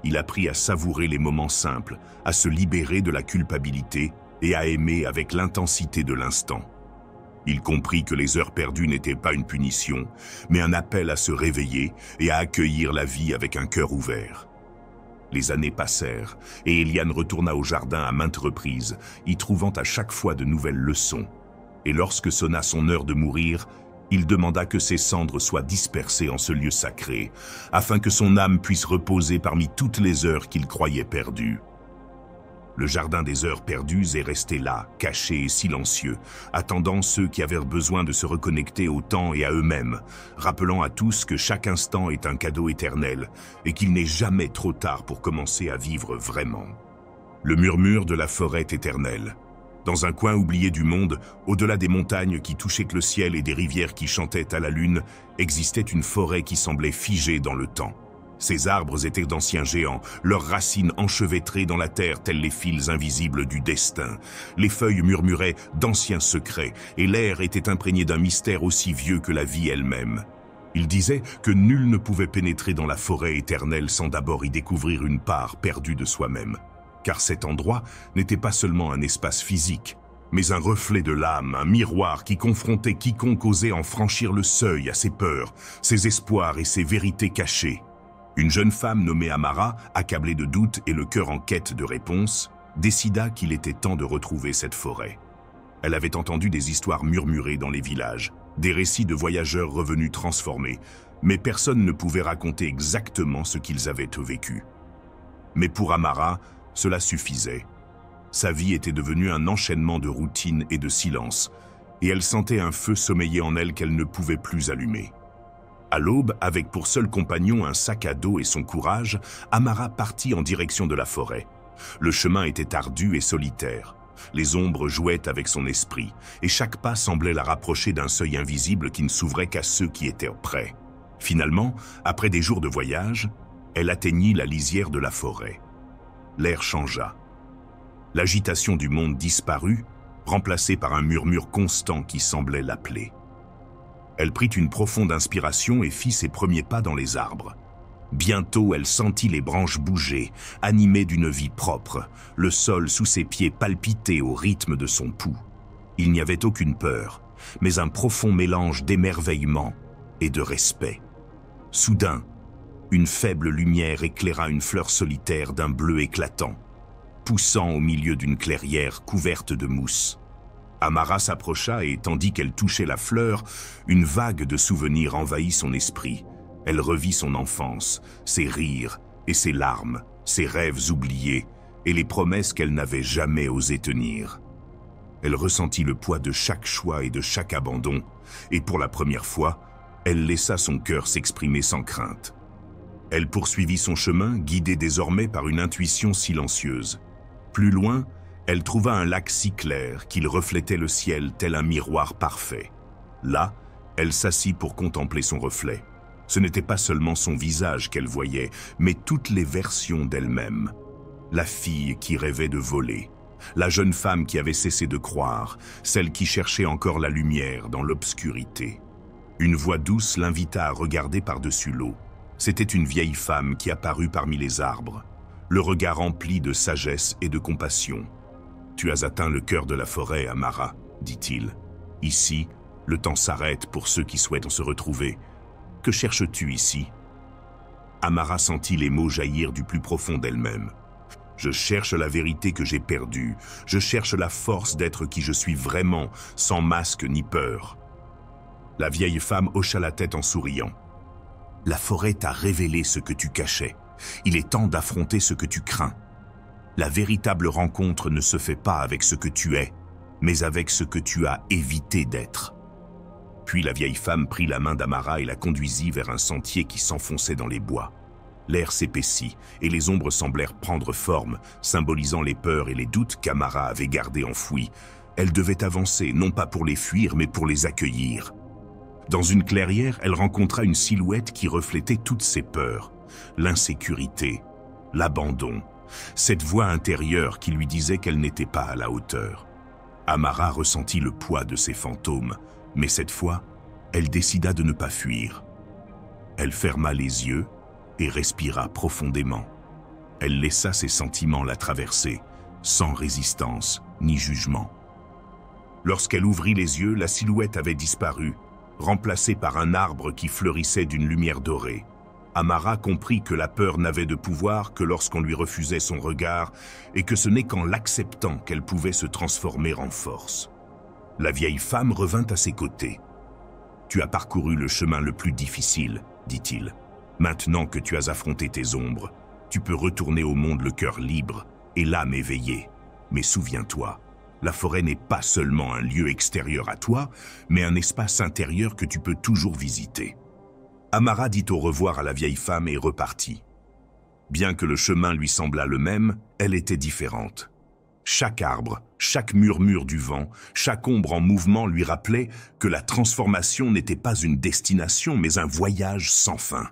Il apprit à savourer les moments simples, à se libérer de la culpabilité et à aimer avec l'intensité de l'instant. Il comprit que les heures perdues n'étaient pas une punition, mais un appel à se réveiller et à accueillir la vie avec un cœur ouvert. Les années passèrent, et Eliane retourna au jardin à maintes reprises, y trouvant à chaque fois de nouvelles leçons. Et lorsque sonna son heure de mourir, il demanda que ses cendres soient dispersées en ce lieu sacré, afin que son âme puisse reposer parmi toutes les heures qu'il croyait perdues. Le jardin des heures perdues est resté là, caché et silencieux, attendant ceux qui avaient besoin de se reconnecter au temps et à eux-mêmes, rappelant à tous que chaque instant est un cadeau éternel et qu'il n'est jamais trop tard pour commencer à vivre vraiment. Le murmure de la forêt éternelle. Dans un coin oublié du monde, au-delà des montagnes qui touchaient le ciel et des rivières qui chantaient à la lune, existait une forêt qui semblait figée dans le temps. Ces arbres étaient d'anciens géants, leurs racines enchevêtrées dans la terre telles les fils invisibles du destin. Les feuilles murmuraient d'anciens secrets, et l'air était imprégné d'un mystère aussi vieux que la vie elle-même. Il disait que nul ne pouvait pénétrer dans la forêt éternelle sans d'abord y découvrir une part perdue de soi-même. Car cet endroit n'était pas seulement un espace physique, mais un reflet de l'âme, un miroir qui confrontait quiconque osait en franchir le seuil à ses peurs, ses espoirs et ses vérités cachées. Une jeune femme nommée Amara, accablée de doutes et le cœur en quête de réponses, décida qu'il était temps de retrouver cette forêt. Elle avait entendu des histoires murmurées dans les villages, des récits de voyageurs revenus transformés, mais personne ne pouvait raconter exactement ce qu'ils avaient vécu. Mais pour Amara, cela suffisait. Sa vie était devenue un enchaînement de routine et de silence, et elle sentait un feu sommeiller en elle qu'elle ne pouvait plus allumer. À l'aube, avec pour seul compagnon un sac à dos et son courage, Amara partit en direction de la forêt. Le chemin était ardu et solitaire. Les ombres jouaient avec son esprit, et chaque pas semblait la rapprocher d'un seuil invisible qui ne s'ouvrait qu'à ceux qui étaient près. Finalement, après des jours de voyage, elle atteignit la lisière de la forêt. L'air changea. L'agitation du monde disparut, remplacée par un murmure constant qui semblait l'appeler. Elle prit une profonde inspiration et fit ses premiers pas dans les arbres. Bientôt, elle sentit les branches bouger, animées d'une vie propre, le sol sous ses pieds palpitait au rythme de son pouls. Il n'y avait aucune peur, mais un profond mélange d'émerveillement et de respect. Soudain, une faible lumière éclaira une fleur solitaire d'un bleu éclatant, poussant au milieu d'une clairière couverte de mousse. Amara s'approcha et, tandis qu'elle touchait la fleur, une vague de souvenirs envahit son esprit. Elle revit son enfance, ses rires et ses larmes, ses rêves oubliés et les promesses qu'elle n'avait jamais osé tenir. Elle ressentit le poids de chaque choix et de chaque abandon, et pour la première fois, elle laissa son cœur s'exprimer sans crainte. Elle poursuivit son chemin, guidée désormais par une intuition silencieuse. Plus loin, elle trouva un lac si clair qu'il reflétait le ciel tel un miroir parfait. Là, elle s'assit pour contempler son reflet. Ce n'était pas seulement son visage qu'elle voyait, mais toutes les versions d'elle-même. La fille qui rêvait de voler, la jeune femme qui avait cessé de croire, celle qui cherchait encore la lumière dans l'obscurité. Une voix douce l'invita à regarder par-dessus l'eau. C'était une vieille femme qui apparut parmi les arbres, le regard empli de sagesse et de compassion. « Tu as atteint le cœur de la forêt, Amara, » dit-il. « Ici, le temps s'arrête pour ceux qui souhaitent se retrouver. Que cherches-tu ici ?» Amara sentit les mots jaillir du plus profond d'elle-même. « Je cherche la vérité que j'ai perdue. Je cherche la force d'être qui je suis vraiment, sans masque ni peur. » La vieille femme hocha la tête en souriant. « La forêt t'a révélé ce que tu cachais. Il est temps d'affronter ce que tu crains. La véritable rencontre ne se fait pas avec ce que tu es, mais avec ce que tu as évité d'être. » Puis la vieille femme prit la main d'Amara et la conduisit vers un sentier qui s'enfonçait dans les bois. L'air s'épaissit et les ombres semblèrent prendre forme, symbolisant les peurs et les doutes qu'Amara avait gardés enfouis. Elle devait avancer, non pas pour les fuir, mais pour les accueillir. Dans une clairière, elle rencontra une silhouette qui reflétait toutes ses peurs, l'insécurité, l'abandon, cette voix intérieure qui lui disait qu'elle n'était pas à la hauteur. Amara ressentit le poids de ces fantômes, mais cette fois, elle décida de ne pas fuir. Elle ferma les yeux et respira profondément. Elle laissa ses sentiments la traverser, sans résistance ni jugement. Lorsqu'elle ouvrit les yeux, la silhouette avait disparu, remplacée par un arbre qui fleurissait d'une lumière dorée. Amara comprit que la peur n'avait de pouvoir que lorsqu'on lui refusait son regard et que ce n'est qu'en l'acceptant qu'elle pouvait se transformer en force. La vieille femme revint à ses côtés. « Tu as parcouru le chemin le plus difficile, dit-il. Maintenant que tu as affronté tes ombres, tu peux retourner au monde le cœur libre et l'âme éveillée. Mais souviens-toi, la forêt n'est pas seulement un lieu extérieur à toi, mais un espace intérieur que tu peux toujours visiter. » Amara dit au revoir à la vieille femme et repartit. Bien que le chemin lui semblât le même, elle était différente. Chaque arbre, chaque murmure du vent, chaque ombre en mouvement lui rappelait que la transformation n'était pas une destination, mais un voyage sans fin.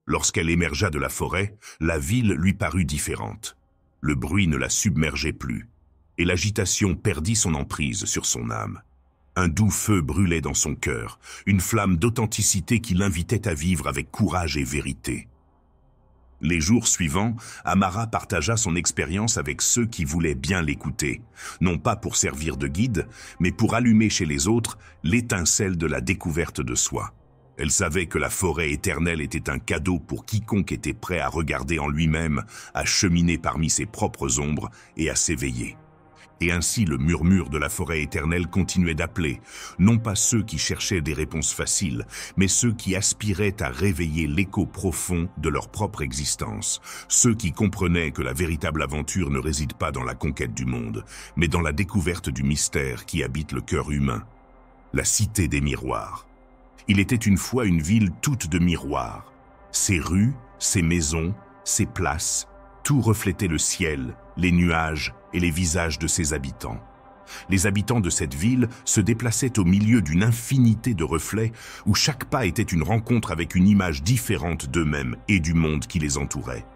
Lorsqu'elle émergea de la forêt, la ville lui parut différente. Le bruit ne la submergeait plus, et l'agitation perdit son emprise sur son âme. Un doux feu brûlait dans son cœur, une flamme d'authenticité qui l'invitait à vivre avec courage et vérité. Les jours suivants, Amara partagea son expérience avec ceux qui voulaient bien l'écouter, non pas pour servir de guide, mais pour allumer chez les autres l'étincelle de la découverte de soi. Elle savait que la forêt éternelle était un cadeau pour quiconque était prêt à regarder en lui-même, à cheminer parmi ses propres ombres et à s'éveiller. Et ainsi le murmure de la forêt éternelle continuait d'appeler, non pas ceux qui cherchaient des réponses faciles, mais ceux qui aspiraient à réveiller l'écho profond de leur propre existence, ceux qui comprenaient que la véritable aventure ne réside pas dans la conquête du monde, mais dans la découverte du mystère qui habite le cœur humain. La cité des miroirs. Il était une fois une ville toute de miroirs. Ses rues, ses maisons, ses places, tout reflétait le ciel, les nuages et les visages de ses habitants. Les habitants de cette ville se déplaçaient au milieu d'une infinité de reflets où chaque pas était une rencontre avec une image différente d'eux-mêmes et du monde qui les entourait.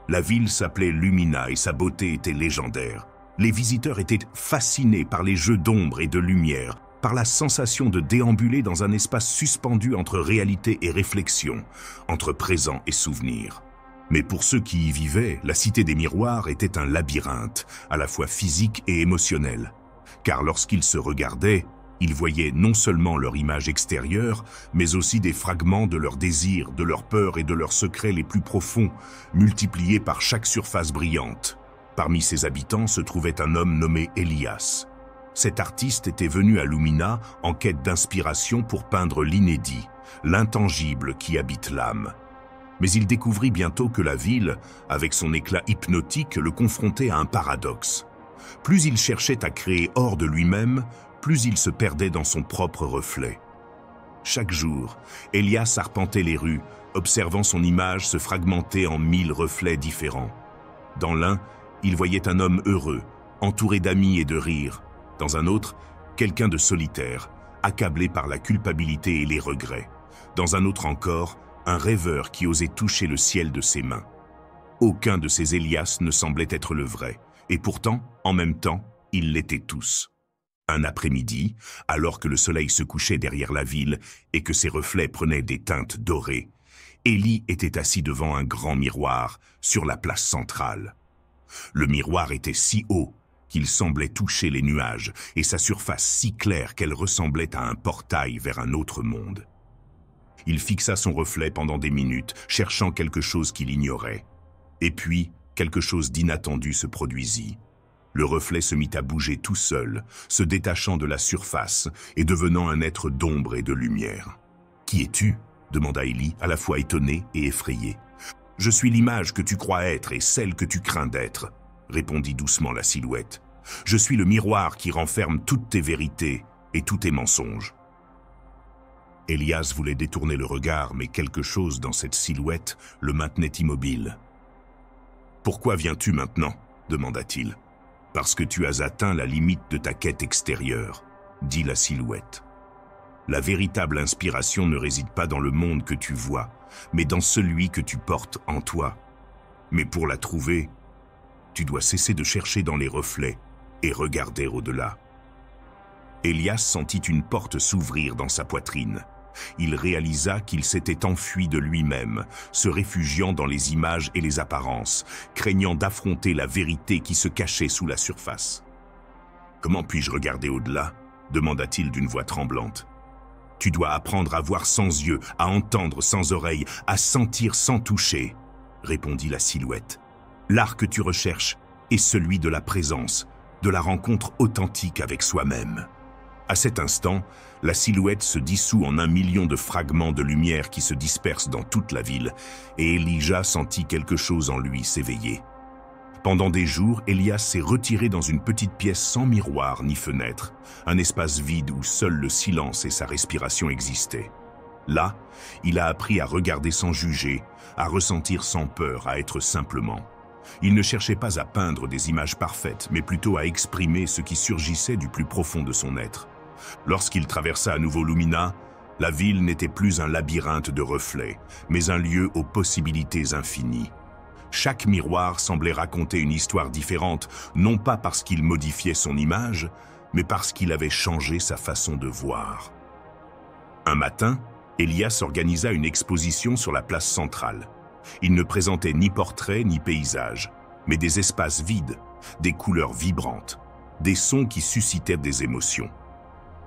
La ville s'appelait Lumina et sa beauté était légendaire. Les visiteurs étaient fascinés par les jeux d'ombre et de lumière, par la sensation de déambuler dans un espace suspendu entre réalité et réflexion, entre présent et souvenir. Mais pour ceux qui y vivaient, la cité des miroirs était un labyrinthe, à la fois physique et émotionnel. Car lorsqu'ils se regardaient, ils voyaient non seulement leur image extérieure, mais aussi des fragments de leurs désirs, de leurs peurs et de leurs secrets les plus profonds, multipliés par chaque surface brillante. Parmi ses habitants se trouvait un homme nommé Elias. Cet artiste était venu à Lumina en quête d'inspiration pour peindre l'inédit, l'intangible qui habite l'âme. Mais il découvrit bientôt que la ville, avec son éclat hypnotique, le confrontait à un paradoxe. Plus il cherchait à créer hors de lui-même, plus il se perdait dans son propre reflet. Chaque jour, Elias arpentait les rues, observant son image se fragmenter en 1000 reflets différents. Dans l'un, il voyait un homme heureux, entouré d'amis et de rires. Dans un autre, quelqu'un de solitaire, accablé par la culpabilité et les regrets. Dans un autre encore, un rêveur qui osait toucher le ciel de ses mains. Aucun de ces Elias ne semblait être le vrai, et pourtant, en même temps, ils l'étaient tous. Un après-midi, alors que le soleil se couchait derrière la ville et que ses reflets prenaient des teintes dorées, Élie était assis devant un grand miroir sur la place centrale. Le miroir était si haut qu'il semblait toucher les nuages et sa surface si claire qu'elle ressemblait à un portail vers un autre monde. Il fixa son reflet pendant des minutes, cherchant quelque chose qu'il ignorait. Et puis, quelque chose d'inattendu se produisit. Le reflet se mit à bouger tout seul, se détachant de la surface et devenant un être d'ombre et de lumière. « Qui es-tu » demanda Élie, à la fois étonné et effrayé. « Je suis l'image que tu crois être et celle que tu crains d'être, » répondit doucement la silhouette. « Je suis le miroir qui renferme toutes tes vérités et tous tes mensonges. » Elias voulait détourner le regard, mais quelque chose dans cette silhouette le maintenait immobile. « Pourquoi viens-tu maintenant » demanda-t-il. « Parce que tu as atteint la limite de ta quête extérieure » dit la silhouette. « La véritable inspiration ne réside pas dans le monde que tu vois, mais dans celui que tu portes en toi. Mais pour la trouver, tu dois cesser de chercher dans les reflets et regarder au-delà. » Elias sentit une porte s'ouvrir dans sa poitrine. Il réalisa qu'il s'était enfui de lui-même, se réfugiant dans les images et les apparences, craignant d'affronter la vérité qui se cachait sous la surface. « Comment puis-je regarder au-delà » demanda-t-il d'une voix tremblante. Tu dois apprendre à voir sans yeux, à entendre sans oreilles, à sentir sans toucher, répondit la silhouette. L'art que tu recherches est celui de la présence, de la rencontre authentique avec soi-même. À cet instant, la silhouette se dissout en 1 million de fragments de lumière qui se dispersent dans toute la ville, et Elijah sentit quelque chose en lui s'éveiller. Pendant des jours, Elias s'est retiré dans une petite pièce sans miroir ni fenêtre, un espace vide où seul le silence et sa respiration existaient. Là, il a appris à regarder sans juger, à ressentir sans peur, à être simplement. Il ne cherchait pas à peindre des images parfaites, mais plutôt à exprimer ce qui surgissait du plus profond de son être. Lorsqu'il traversa à nouveau Lumina, la ville n'était plus un labyrinthe de reflets, mais un lieu aux possibilités infinies. Chaque miroir semblait raconter une histoire différente, non pas parce qu'il modifiait son image, mais parce qu'il avait changé sa façon de voir. Un matin, Elias organisa une exposition sur la place centrale. Il ne présentait ni portrait ni paysage, mais des espaces vides, des couleurs vibrantes, des sons qui suscitaient des émotions.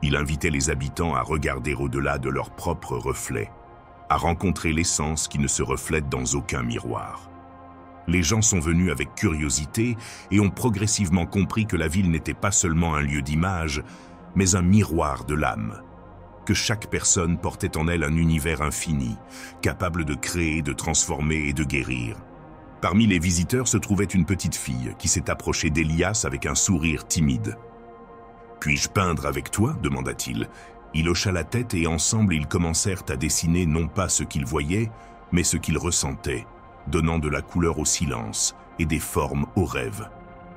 Il invitait les habitants à regarder au-delà de leurs propres reflets, à rencontrer l'essence qui ne se reflète dans aucun miroir. Les gens sont venus avec curiosité et ont progressivement compris que la ville n'était pas seulement un lieu d'image, mais un miroir de l'âme, que chaque personne portait en elle un univers infini, capable de créer, de transformer et de guérir. Parmi les visiteurs se trouvait une petite fille qui s'est approchée d'Elias avec un sourire timide. « Puis-je peindre avec toi ?» demanda-t-il. Il hocha la tête et ensemble ils commencèrent à dessiner non pas ce qu'ils voyaient, mais ce qu'ils ressentaient, donnant de la couleur au silence et des formes aux rêves.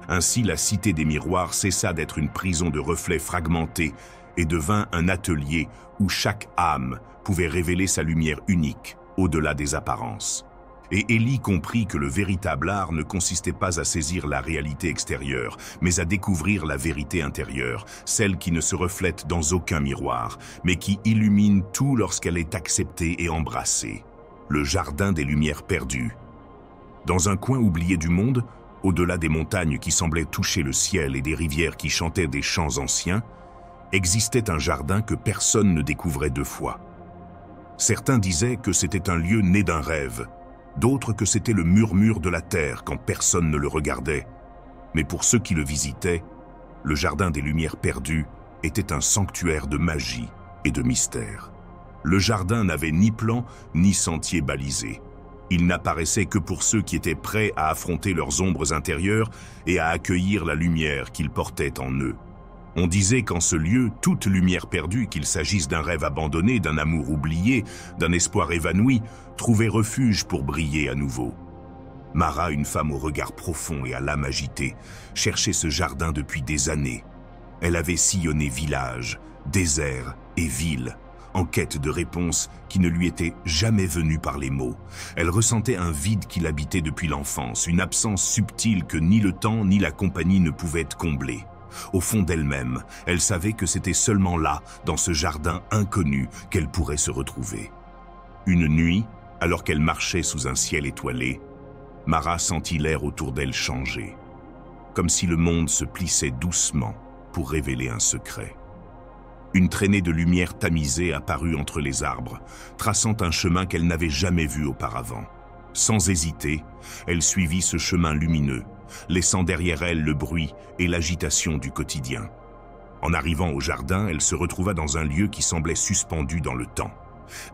Ainsi, la cité des miroirs cessa d'être une prison de reflets fragmentés et devint un atelier où chaque âme pouvait révéler sa lumière unique, au-delà des apparences. Et Élie comprit que le véritable art ne consistait pas à saisir la réalité extérieure, mais à découvrir la vérité intérieure, celle qui ne se reflète dans aucun miroir, mais qui illumine tout lorsqu'elle est acceptée et embrassée. Le jardin des lumières perdues. Dans un coin oublié du monde, au-delà des montagnes qui semblaient toucher le ciel et des rivières qui chantaient des chants anciens, existait un jardin que personne ne découvrait 2 fois. Certains disaient que c'était un lieu né d'un rêve, d'autres que c'était le murmure de la terre quand personne ne le regardait. Mais pour ceux qui le visitaient, le jardin des lumières perdues était un sanctuaire de magie et de mystère. Le jardin n'avait ni plan ni sentier balisé. Il n'apparaissait que pour ceux qui étaient prêts à affronter leurs ombres intérieures et à accueillir la lumière qu'ils portaient en eux. On disait qu'en ce lieu, toute lumière perdue, qu'il s'agisse d'un rêve abandonné, d'un amour oublié, d'un espoir évanoui, trouvait refuge pour briller à nouveau. Mara, une femme au regard profond et à l'âme agitée, cherchait ce jardin depuis des années. Elle avait sillonné villages, déserts et villes, en quête de réponses qui ne lui étaient jamais venues par les mots. Elle ressentait un vide qui l'habitait depuis l'enfance, une absence subtile que ni le temps ni la compagnie ne pouvaient combler. Au fond d'elle-même, elle savait que c'était seulement là, dans ce jardin inconnu, qu'elle pourrait se retrouver. Une nuit, alors qu'elle marchait sous un ciel étoilé, Mara sentit l'air autour d'elle changer, comme si le monde se plissait doucement pour révéler un secret. Une traînée de lumière tamisée apparut entre les arbres, traçant un chemin qu'elle n'avait jamais vu auparavant. Sans hésiter, elle suivit ce chemin lumineux, laissant derrière elle le bruit et l'agitation du quotidien. En arrivant au jardin, elle se retrouva dans un lieu qui semblait suspendu dans le temps.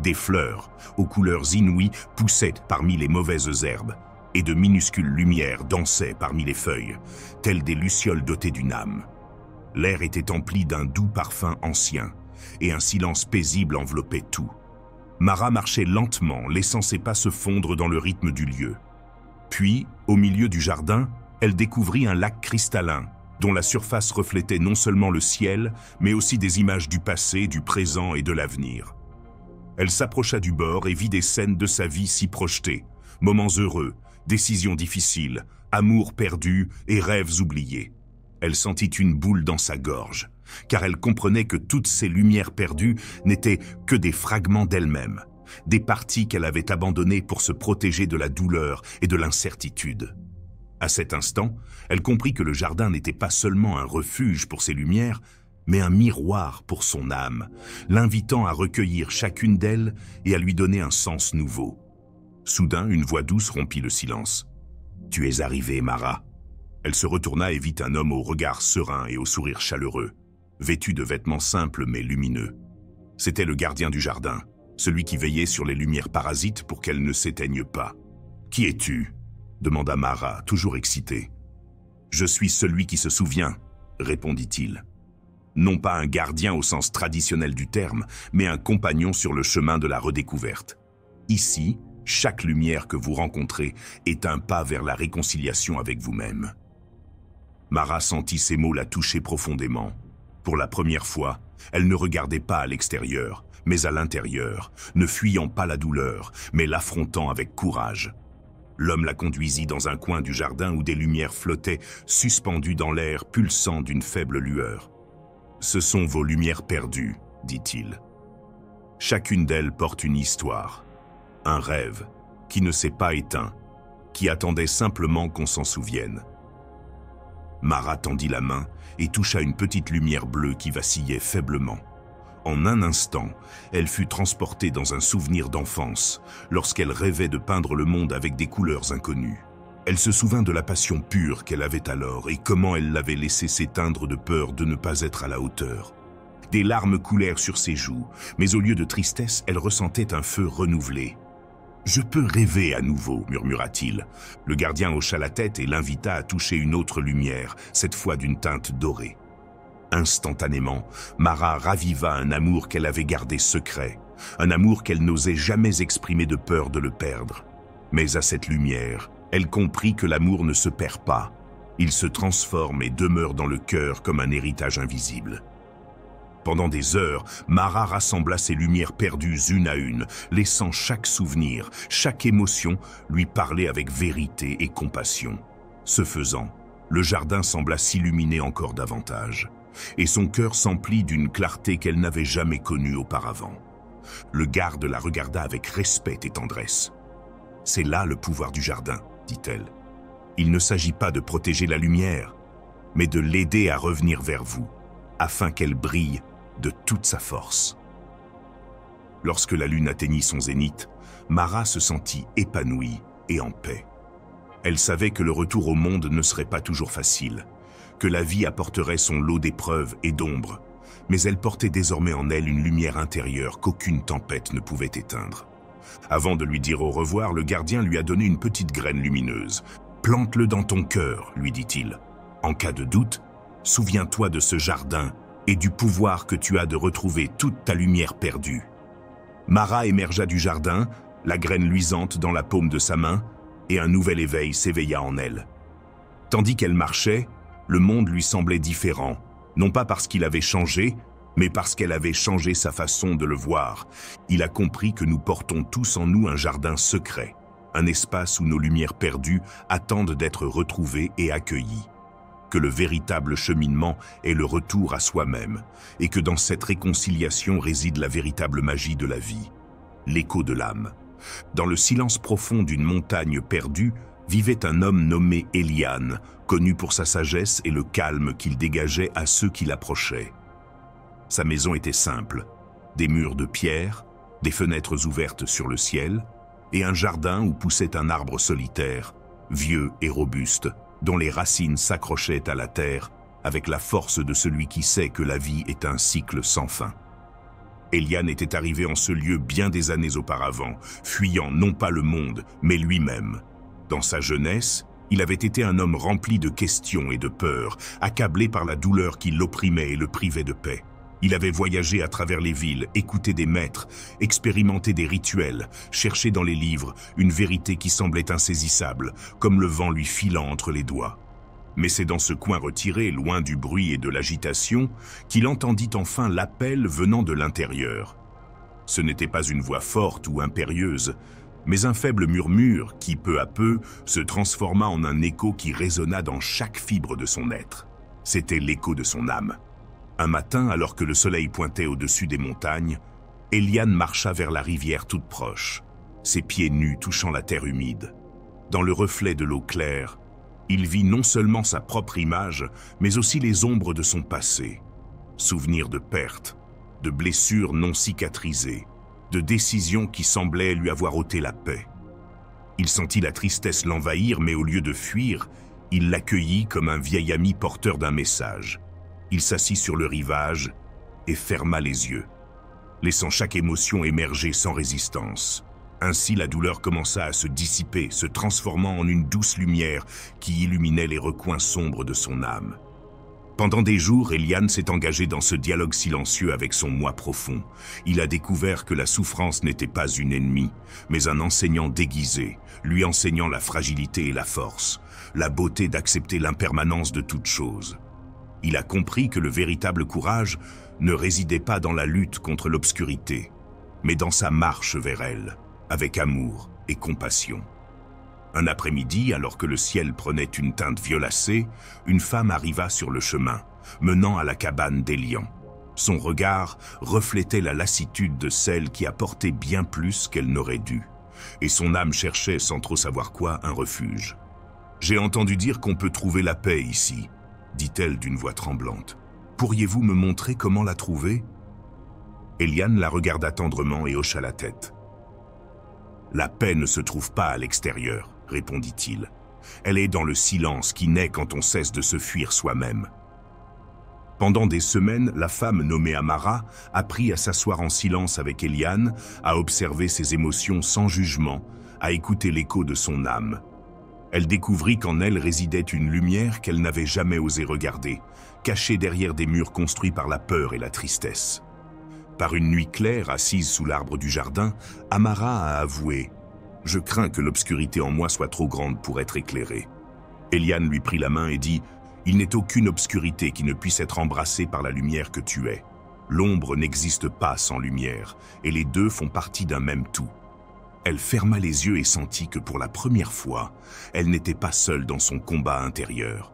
Des fleurs, aux couleurs inouïes, poussaient parmi les mauvaises herbes, et de minuscules lumières dansaient parmi les feuilles, telles des lucioles dotées d'une âme. L'air était empli d'un doux parfum ancien, et un silence paisible enveloppait tout. Mara marchait lentement, laissant ses pas se fondre dans le rythme du lieu. Puis, au milieu du jardin, elle découvrit un lac cristallin, dont la surface reflétait non seulement le ciel, mais aussi des images du passé, du présent et de l'avenir. Elle s'approcha du bord et vit des scènes de sa vie s'y projeter, moments heureux, décisions difficiles, amours perdus et rêves oubliés. Elle sentit une boule dans sa gorge, car elle comprenait que toutes ces lumières perdues n'étaient que des fragments d'elle-même, des parties qu'elle avait abandonnées pour se protéger de la douleur et de l'incertitude. À cet instant, elle comprit que le jardin n'était pas seulement un refuge pour ses lumières, mais un miroir pour son âme, l'invitant à recueillir chacune d'elles et à lui donner un sens nouveau. Soudain, une voix douce rompit le silence. « Tu es arrivée, Mara. » Elle se retourna et vit un homme au regard serein et au sourire chaleureux, vêtu de vêtements simples mais lumineux. C'était le gardien du jardin, celui qui veillait sur les lumières parasites pour qu'elles ne s'éteignent pas. « Qui es-tu » demanda Mara, toujours excitée. « Je suis celui qui se souvient » répondit-il. Non pas un gardien au sens traditionnel du terme, mais un compagnon sur le chemin de la redécouverte. Ici, chaque lumière que vous rencontrez est un pas vers la réconciliation avec vous-même. Mara sentit ces mots la toucher profondément. Pour la première fois, elle ne regardait pas à l'extérieur, mais à l'intérieur, ne fuyant pas la douleur, mais l'affrontant avec courage. L'homme la conduisit dans un coin du jardin où des lumières flottaient, suspendues dans l'air pulsant d'une faible lueur. « Ce sont vos lumières perdues, dit-il. Chacune d'elles porte une histoire, un rêve qui ne s'est pas éteint, qui attendait simplement qu'on s'en souvienne. » Mara tendit la main et toucha une petite lumière bleue qui vacillait faiblement. En un instant, elle fut transportée dans un souvenir d'enfance, lorsqu'elle rêvait de peindre le monde avec des couleurs inconnues. Elle se souvint de la passion pure qu'elle avait alors et comment elle l'avait laissée s'éteindre de peur de ne pas être à la hauteur. Des larmes coulèrent sur ses joues, mais au lieu de tristesse, elle ressentait un feu renouvelé. « Je peux rêver à nouveau », murmura-t-il. Le gardien hocha la tête et l'invita à toucher une autre lumière, cette fois d'une teinte dorée. Instantanément, Mara raviva un amour qu'elle avait gardé secret, un amour qu'elle n'osait jamais exprimer de peur de le perdre. Mais à cette lumière, elle comprit que l'amour ne se perd pas. Il se transforme et demeure dans le cœur comme un héritage invisible. Pendant des heures, Mara rassembla ses lumières perdues une à une, laissant chaque souvenir, chaque émotion lui parler avec vérité et compassion. Ce faisant, le jardin sembla s'illuminer encore davantage, et son cœur s'emplit d'une clarté qu'elle n'avait jamais connue auparavant. Le garde la regarda avec respect et tendresse. « C'est là le pouvoir du jardin, » dit-elle. « Il ne s'agit pas de protéger la lumière, mais de l'aider à revenir vers vous, afin qu'elle brille de toute sa force. » Lorsque la lune atteignit son zénith, Mara se sentit épanouie et en paix. Elle savait que le retour au monde ne serait pas toujours facile, que la vie apporterait son lot d'épreuves et d'ombres, mais elle portait désormais en elle une lumière intérieure qu'aucune tempête ne pouvait éteindre. Avant de lui dire au revoir, le gardien lui a donné une petite graine lumineuse. « Plante-le dans ton cœur, » lui dit-il. « En cas de doute, souviens-toi de ce jardin et du pouvoir que tu as de retrouver toute ta lumière perdue. » Mara émergea du jardin, la graine luisante dans la paume de sa main, et un nouvel éveil s'éveilla en elle. Tandis qu'elle marchait, le monde lui semblait différent, non pas parce qu'il avait changé, mais parce qu'elle avait changé sa façon de le voir. Il a compris que nous portons tous en nous un jardin secret, un espace où nos lumières perdues attendent d'être retrouvées et accueillies. Que le véritable cheminement est le retour à soi-même, et que dans cette réconciliation réside la véritable magie de la vie, l'écho de l'âme. Dans le silence profond d'une montagne perdue, vivait un homme nommé Eliane, connu pour sa sagesse et le calme qu'il dégageait à ceux qui l'approchaient. Sa maison était simple, des murs de pierre, des fenêtres ouvertes sur le ciel, et un jardin où poussait un arbre solitaire, vieux et robuste, dont les racines s'accrochaient à la terre avec la force de celui qui sait que la vie est un cycle sans fin. Eliane était arrivé en ce lieu bien des années auparavant, fuyant non pas le monde, mais lui-même. Dans sa jeunesse, il avait été un homme rempli de questions et de peurs, accablé par la douleur qui l'opprimait et le privait de paix. Il avait voyagé à travers les villes, écouté des maîtres, expérimenté des rituels, cherché dans les livres une vérité qui semblait insaisissable, comme le vent lui filant entre les doigts. Mais c'est dans ce coin retiré, loin du bruit et de l'agitation, qu'il entendit enfin l'appel venant de l'intérieur. Ce n'était pas une voix forte ou impérieuse, mais un faible murmure qui, peu à peu, se transforma en un écho qui résonna dans chaque fibre de son être. C'était l'écho de son âme. Un matin, alors que le soleil pointait au-dessus des montagnes, Eliane marcha vers la rivière toute proche, ses pieds nus touchant la terre humide. Dans le reflet de l'eau claire, il vit non seulement sa propre image, mais aussi les ombres de son passé. Souvenirs de pertes, de blessures non cicatrisées, de décisions qui semblaient lui avoir ôté la paix. Il sentit la tristesse l'envahir, mais au lieu de fuir, il l'accueillit comme un vieil ami porteur d'un message. Il s'assit sur le rivage et ferma les yeux, laissant chaque émotion émerger sans résistance. Ainsi, la douleur commença à se dissiper, se transformant en une douce lumière qui illuminait les recoins sombres de son âme. Pendant des jours, Eliane s'est engagé dans ce dialogue silencieux avec son moi profond. Il a découvert que la souffrance n'était pas une ennemie, mais un enseignant déguisé, lui enseignant la fragilité et la force, la beauté d'accepter l'impermanence de toute chose. Il a compris que le véritable courage ne résidait pas dans la lutte contre l'obscurité, mais dans sa marche vers elle, avec amour et compassion. Un après-midi, alors que le ciel prenait une teinte violacée, une femme arriva sur le chemin, menant à la cabane d'Elian. Son regard reflétait la lassitude de celle qui apportait bien plus qu'elle n'aurait dû, et son âme cherchait, sans trop savoir quoi, un refuge. « J'ai entendu dire qu'on peut trouver la paix ici », dit-elle d'une voix tremblante. « Pourriez-vous me montrer comment la trouver ?» Eliane la regarda tendrement et hocha la tête. « La paix ne se trouve pas à l'extérieur, » répondit-il. « Elle est dans le silence qui naît quand on cesse de se fuir soi-même. » Pendant des semaines, la femme nommée Amara apprit à s'asseoir en silence avec Eliane, à observer ses émotions sans jugement, à écouter l'écho de son âme. Elle découvrit qu'en elle résidait une lumière qu'elle n'avait jamais osé regarder, cachée derrière des murs construits par la peur et la tristesse. Par une nuit claire, assise sous l'arbre du jardin, Amara a avoué « Je crains que l'obscurité en moi soit trop grande pour être éclairée. » Eliane lui prit la main et dit « Il n'est aucune obscurité qui ne puisse être embrassée par la lumière que tu es. L'ombre n'existe pas sans lumière, et les deux font partie d'un même tout. » Elle ferma les yeux et sentit que pour la première fois, elle n'était pas seule dans son combat intérieur.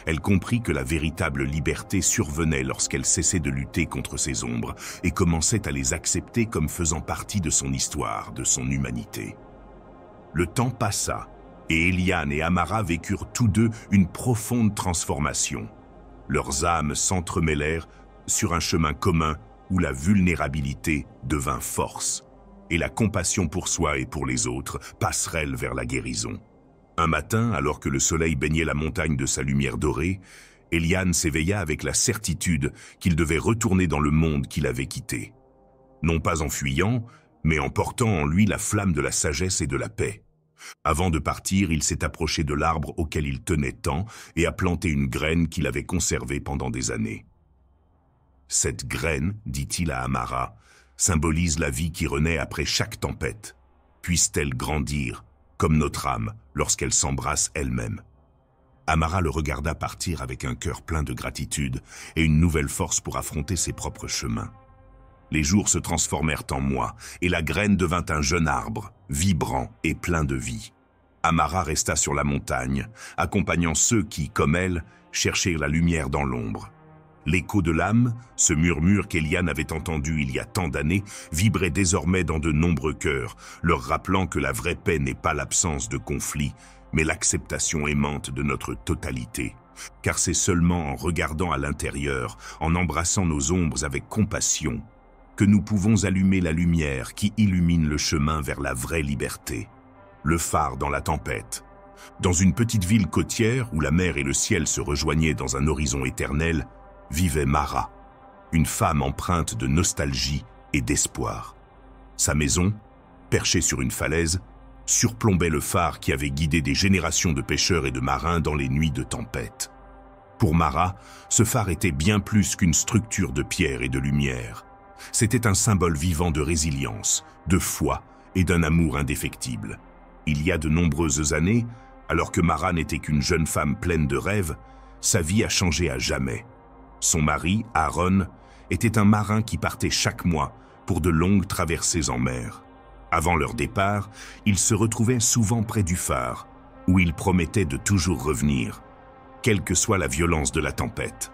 Elle comprit que la véritable liberté survenait lorsqu'elle cessait de lutter contre ses ombres et commençait à les accepter comme faisant partie de son histoire, de son humanité. Le temps passa, et Eliane et Amara vécurent tous deux une profonde transformation. Leurs âmes s'entremêlèrent sur un chemin commun où la vulnérabilité devint force, et la compassion pour soi et pour les autres, passerelle vers la guérison. Un matin, alors que le soleil baignait la montagne de sa lumière dorée, Eliane s'éveilla avec la certitude qu'il devait retourner dans le monde qu'il avait quitté. Non pas en fuyant, mais en portant en lui la flamme de la sagesse et de la paix. Avant de partir, il s'est approché de l'arbre auquel il tenait tant et a planté une graine qu'il avait conservée pendant des années. Cette graine, dit-il à Amara, symbolise la vie qui renaît après chaque tempête. Puisse-t-elle grandir, comme notre âme, lorsqu'elle s'embrasse elle-même. Amara le regarda partir avec un cœur plein de gratitude et une nouvelle force pour affronter ses propres chemins. Les jours se transformèrent en mois, et la graine devint un jeune arbre, vibrant et plein de vie. Amara resta sur la montagne, accompagnant ceux qui, comme elle, cherchaient la lumière dans l'ombre. L'écho de l'âme, ce murmure qu'Eliane avait entendu il y a tant d'années, vibrait désormais dans de nombreux cœurs, leur rappelant que la vraie paix n'est pas l'absence de conflit, mais l'acceptation aimante de notre totalité. Car c'est seulement en regardant à l'intérieur, en embrassant nos ombres avec compassion, que nous pouvons allumer la lumière qui illumine le chemin vers la vraie liberté. Le phare dans la tempête. Dans une petite ville côtière où la mer et le ciel se rejoignaient dans un horizon éternel, vivait Mara, une femme empreinte de nostalgie et d'espoir. Sa maison, perchée sur une falaise, surplombait le phare qui avait guidé des générations de pêcheurs et de marins dans les nuits de tempête. Pour Mara, ce phare était bien plus qu'une structure de pierre et de lumière. C'était un symbole vivant de résilience, de foi et d'un amour indéfectible. Il y a de nombreuses années, alors que Mara n'était qu'une jeune femme pleine de rêves, sa vie a changé à jamais. Son mari, Aaron, était un marin qui partait chaque mois pour de longues traversées en mer. Avant leur départ, ils se retrouvaient souvent près du phare, où ils promettaient de toujours revenir, quelle que soit la violence de la tempête.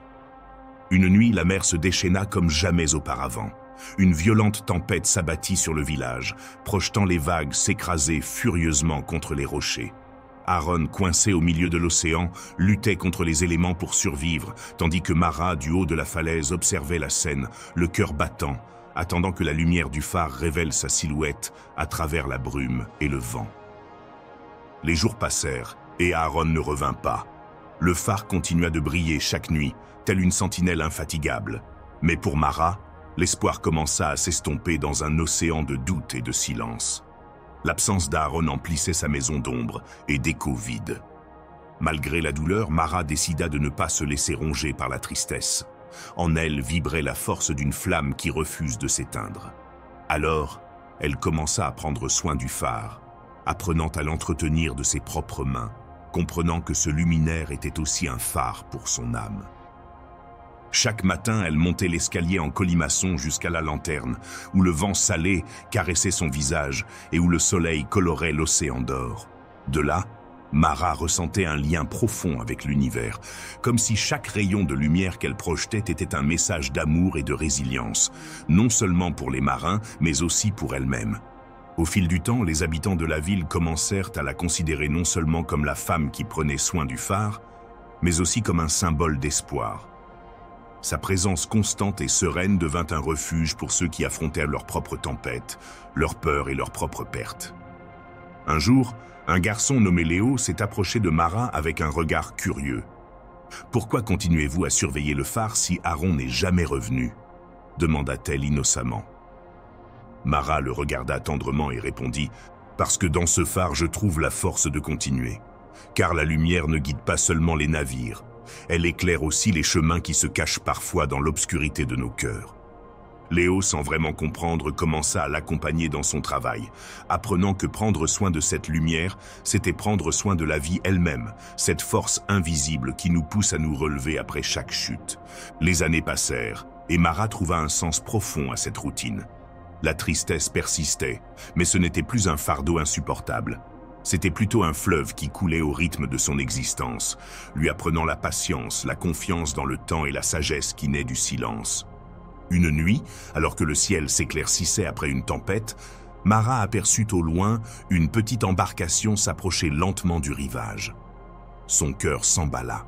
Une nuit, la mer se déchaîna comme jamais auparavant. Une violente tempête s'abattit sur le village, projetant les vagues s'écraser furieusement contre les rochers. Aaron, coincé au milieu de l'océan, luttait contre les éléments pour survivre, tandis que Mara, du haut de la falaise, observait la scène, le cœur battant, attendant que la lumière du phare révèle sa silhouette à travers la brume et le vent. Les jours passèrent, et Aaron ne revint pas. Le phare continua de briller chaque nuit, telle une sentinelle infatigable. Mais pour Mara, l'espoir commença à s'estomper dans un océan de doute et de silence. L'absence d'Aaron emplissait sa maison d'ombre et d'échos vides. Malgré la douleur, Mara décida de ne pas se laisser ronger par la tristesse. En elle vibrait la force d'une flamme qui refuse de s'éteindre. Alors, elle commença à prendre soin du phare, apprenant à l'entretenir de ses propres mains, comprenant que ce luminaire était aussi un phare pour son âme. Chaque matin, elle montait l'escalier en colimaçon jusqu'à la lanterne, où le vent salé caressait son visage et où le soleil colorait l'océan d'or. De là, Mara ressentait un lien profond avec l'univers, comme si chaque rayon de lumière qu'elle projetait était un message d'amour et de résilience, non seulement pour les marins, mais aussi pour elle-même. Au fil du temps, les habitants de la ville commencèrent à la considérer non seulement comme la femme qui prenait soin du phare, mais aussi comme un symbole d'espoir. Sa présence constante et sereine devint un refuge pour ceux qui affrontèrent leurs propres tempêtes, leurs peurs et leurs propres pertes. Un jour, un garçon nommé Léo s'est approché de Mara avec un regard curieux. « Pourquoi continuez-vous à surveiller le phare si Aaron n'est jamais revenu ?» demanda-t-elle innocemment. Mara le regarda tendrement et répondit « Parce que dans ce phare, je trouve la force de continuer. Car la lumière ne guide pas seulement les navires, elle éclaire aussi les chemins qui se cachent parfois dans l'obscurité de nos cœurs. » Léo, sans vraiment comprendre, commença à l'accompagner dans son travail, apprenant que prendre soin de cette lumière, c'était prendre soin de la vie elle-même, cette force invisible qui nous pousse à nous relever après chaque chute. Les années passèrent, et Mara trouva un sens profond à cette routine. La tristesse persistait, mais ce n'était plus un fardeau insupportable. C'était plutôt un fleuve qui coulait au rythme de son existence, lui apprenant la patience, la confiance dans le temps et la sagesse qui naît du silence. Une nuit, alors que le ciel s'éclaircissait après une tempête, Mara aperçut au loin une petite embarcation s'approcher lentement du rivage. Son cœur s'emballa.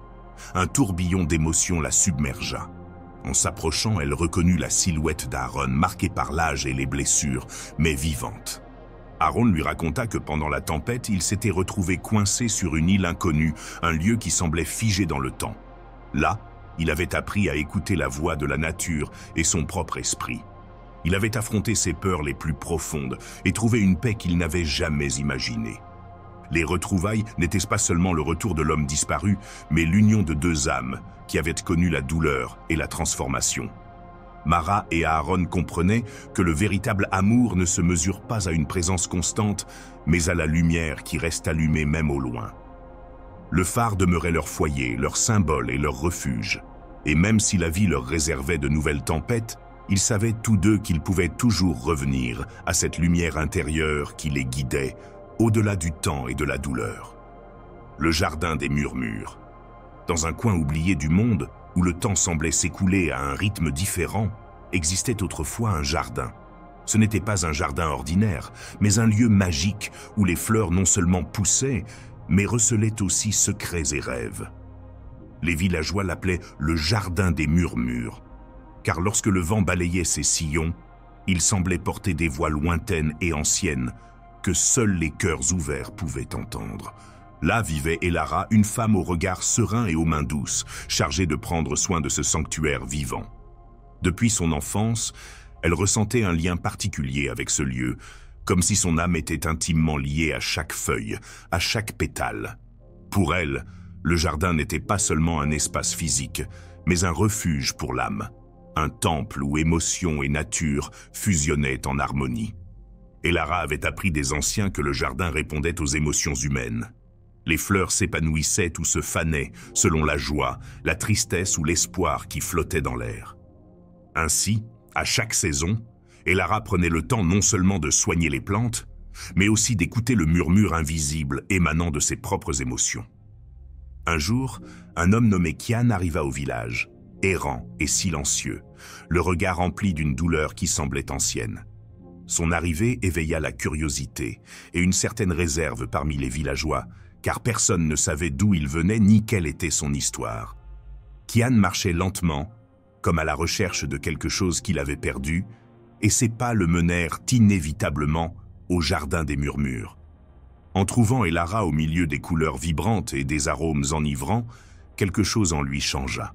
Un tourbillon d'émotions la submergea. En s'approchant, elle reconnut la silhouette d'Aaron, marquée par l'âge et les blessures, mais vivante. Aaron lui raconta que pendant la tempête, il s'était retrouvé coincé sur une île inconnue, un lieu qui semblait figé dans le temps. Là, il avait appris à écouter la voix de la nature et son propre esprit. Il avait affronté ses peurs les plus profondes et trouvé une paix qu'il n'avait jamais imaginée. Les retrouvailles n'étaient pas seulement le retour de l'homme disparu, mais l'union de deux âmes qui avaient connu la douleur et la transformation. Mara et Aaron comprenaient que le véritable amour ne se mesure pas à une présence constante, mais à la lumière qui reste allumée même au loin. Le phare demeurait leur foyer, leur symbole et leur refuge. Et même si la vie leur réservait de nouvelles tempêtes, ils savaient tous deux qu'ils pouvaient toujours revenir à cette lumière intérieure qui les guidait, au-delà du temps et de la douleur. Le jardin des murmures. Dans un coin oublié du monde, où le temps semblait s'écouler à un rythme différent, existait autrefois un jardin. Ce n'était pas un jardin ordinaire, mais un lieu magique où les fleurs non seulement poussaient, mais recelaient aussi secrets et rêves. Les villageois l'appelaient le jardin des murmures, car lorsque le vent balayait ses sillons, il semblait porter des voix lointaines et anciennes que seuls les cœurs ouverts pouvaient entendre. Là vivait Elara, une femme au regard serein et aux mains douces, chargée de prendre soin de ce sanctuaire vivant. Depuis son enfance, elle ressentait un lien particulier avec ce lieu, comme si son âme était intimement liée à chaque feuille, à chaque pétale. Pour elle, le jardin n'était pas seulement un espace physique, mais un refuge pour l'âme, un temple où émotion et nature fusionnaient en harmonie. Elara avait appris des anciens que le jardin répondait aux émotions humaines. Les fleurs s'épanouissaient ou se fanaient selon la joie, la tristesse ou l'espoir qui flottait dans l'air. Ainsi, à chaque saison, Elara prenait le temps non seulement de soigner les plantes, mais aussi d'écouter le murmure invisible émanant de ses propres émotions. Un jour, un homme nommé Kian arriva au village, errant et silencieux, le regard rempli d'une douleur qui semblait ancienne. Son arrivée éveilla la curiosité et une certaine réserve parmi les villageois, car personne ne savait d'où il venait ni quelle était son histoire. Kian marchait lentement, comme à la recherche de quelque chose qu'il avait perdu, et ses pas le menèrent inévitablement au jardin des murmures. En trouvant Elara au milieu des couleurs vibrantes et des arômes enivrants, quelque chose en lui changea.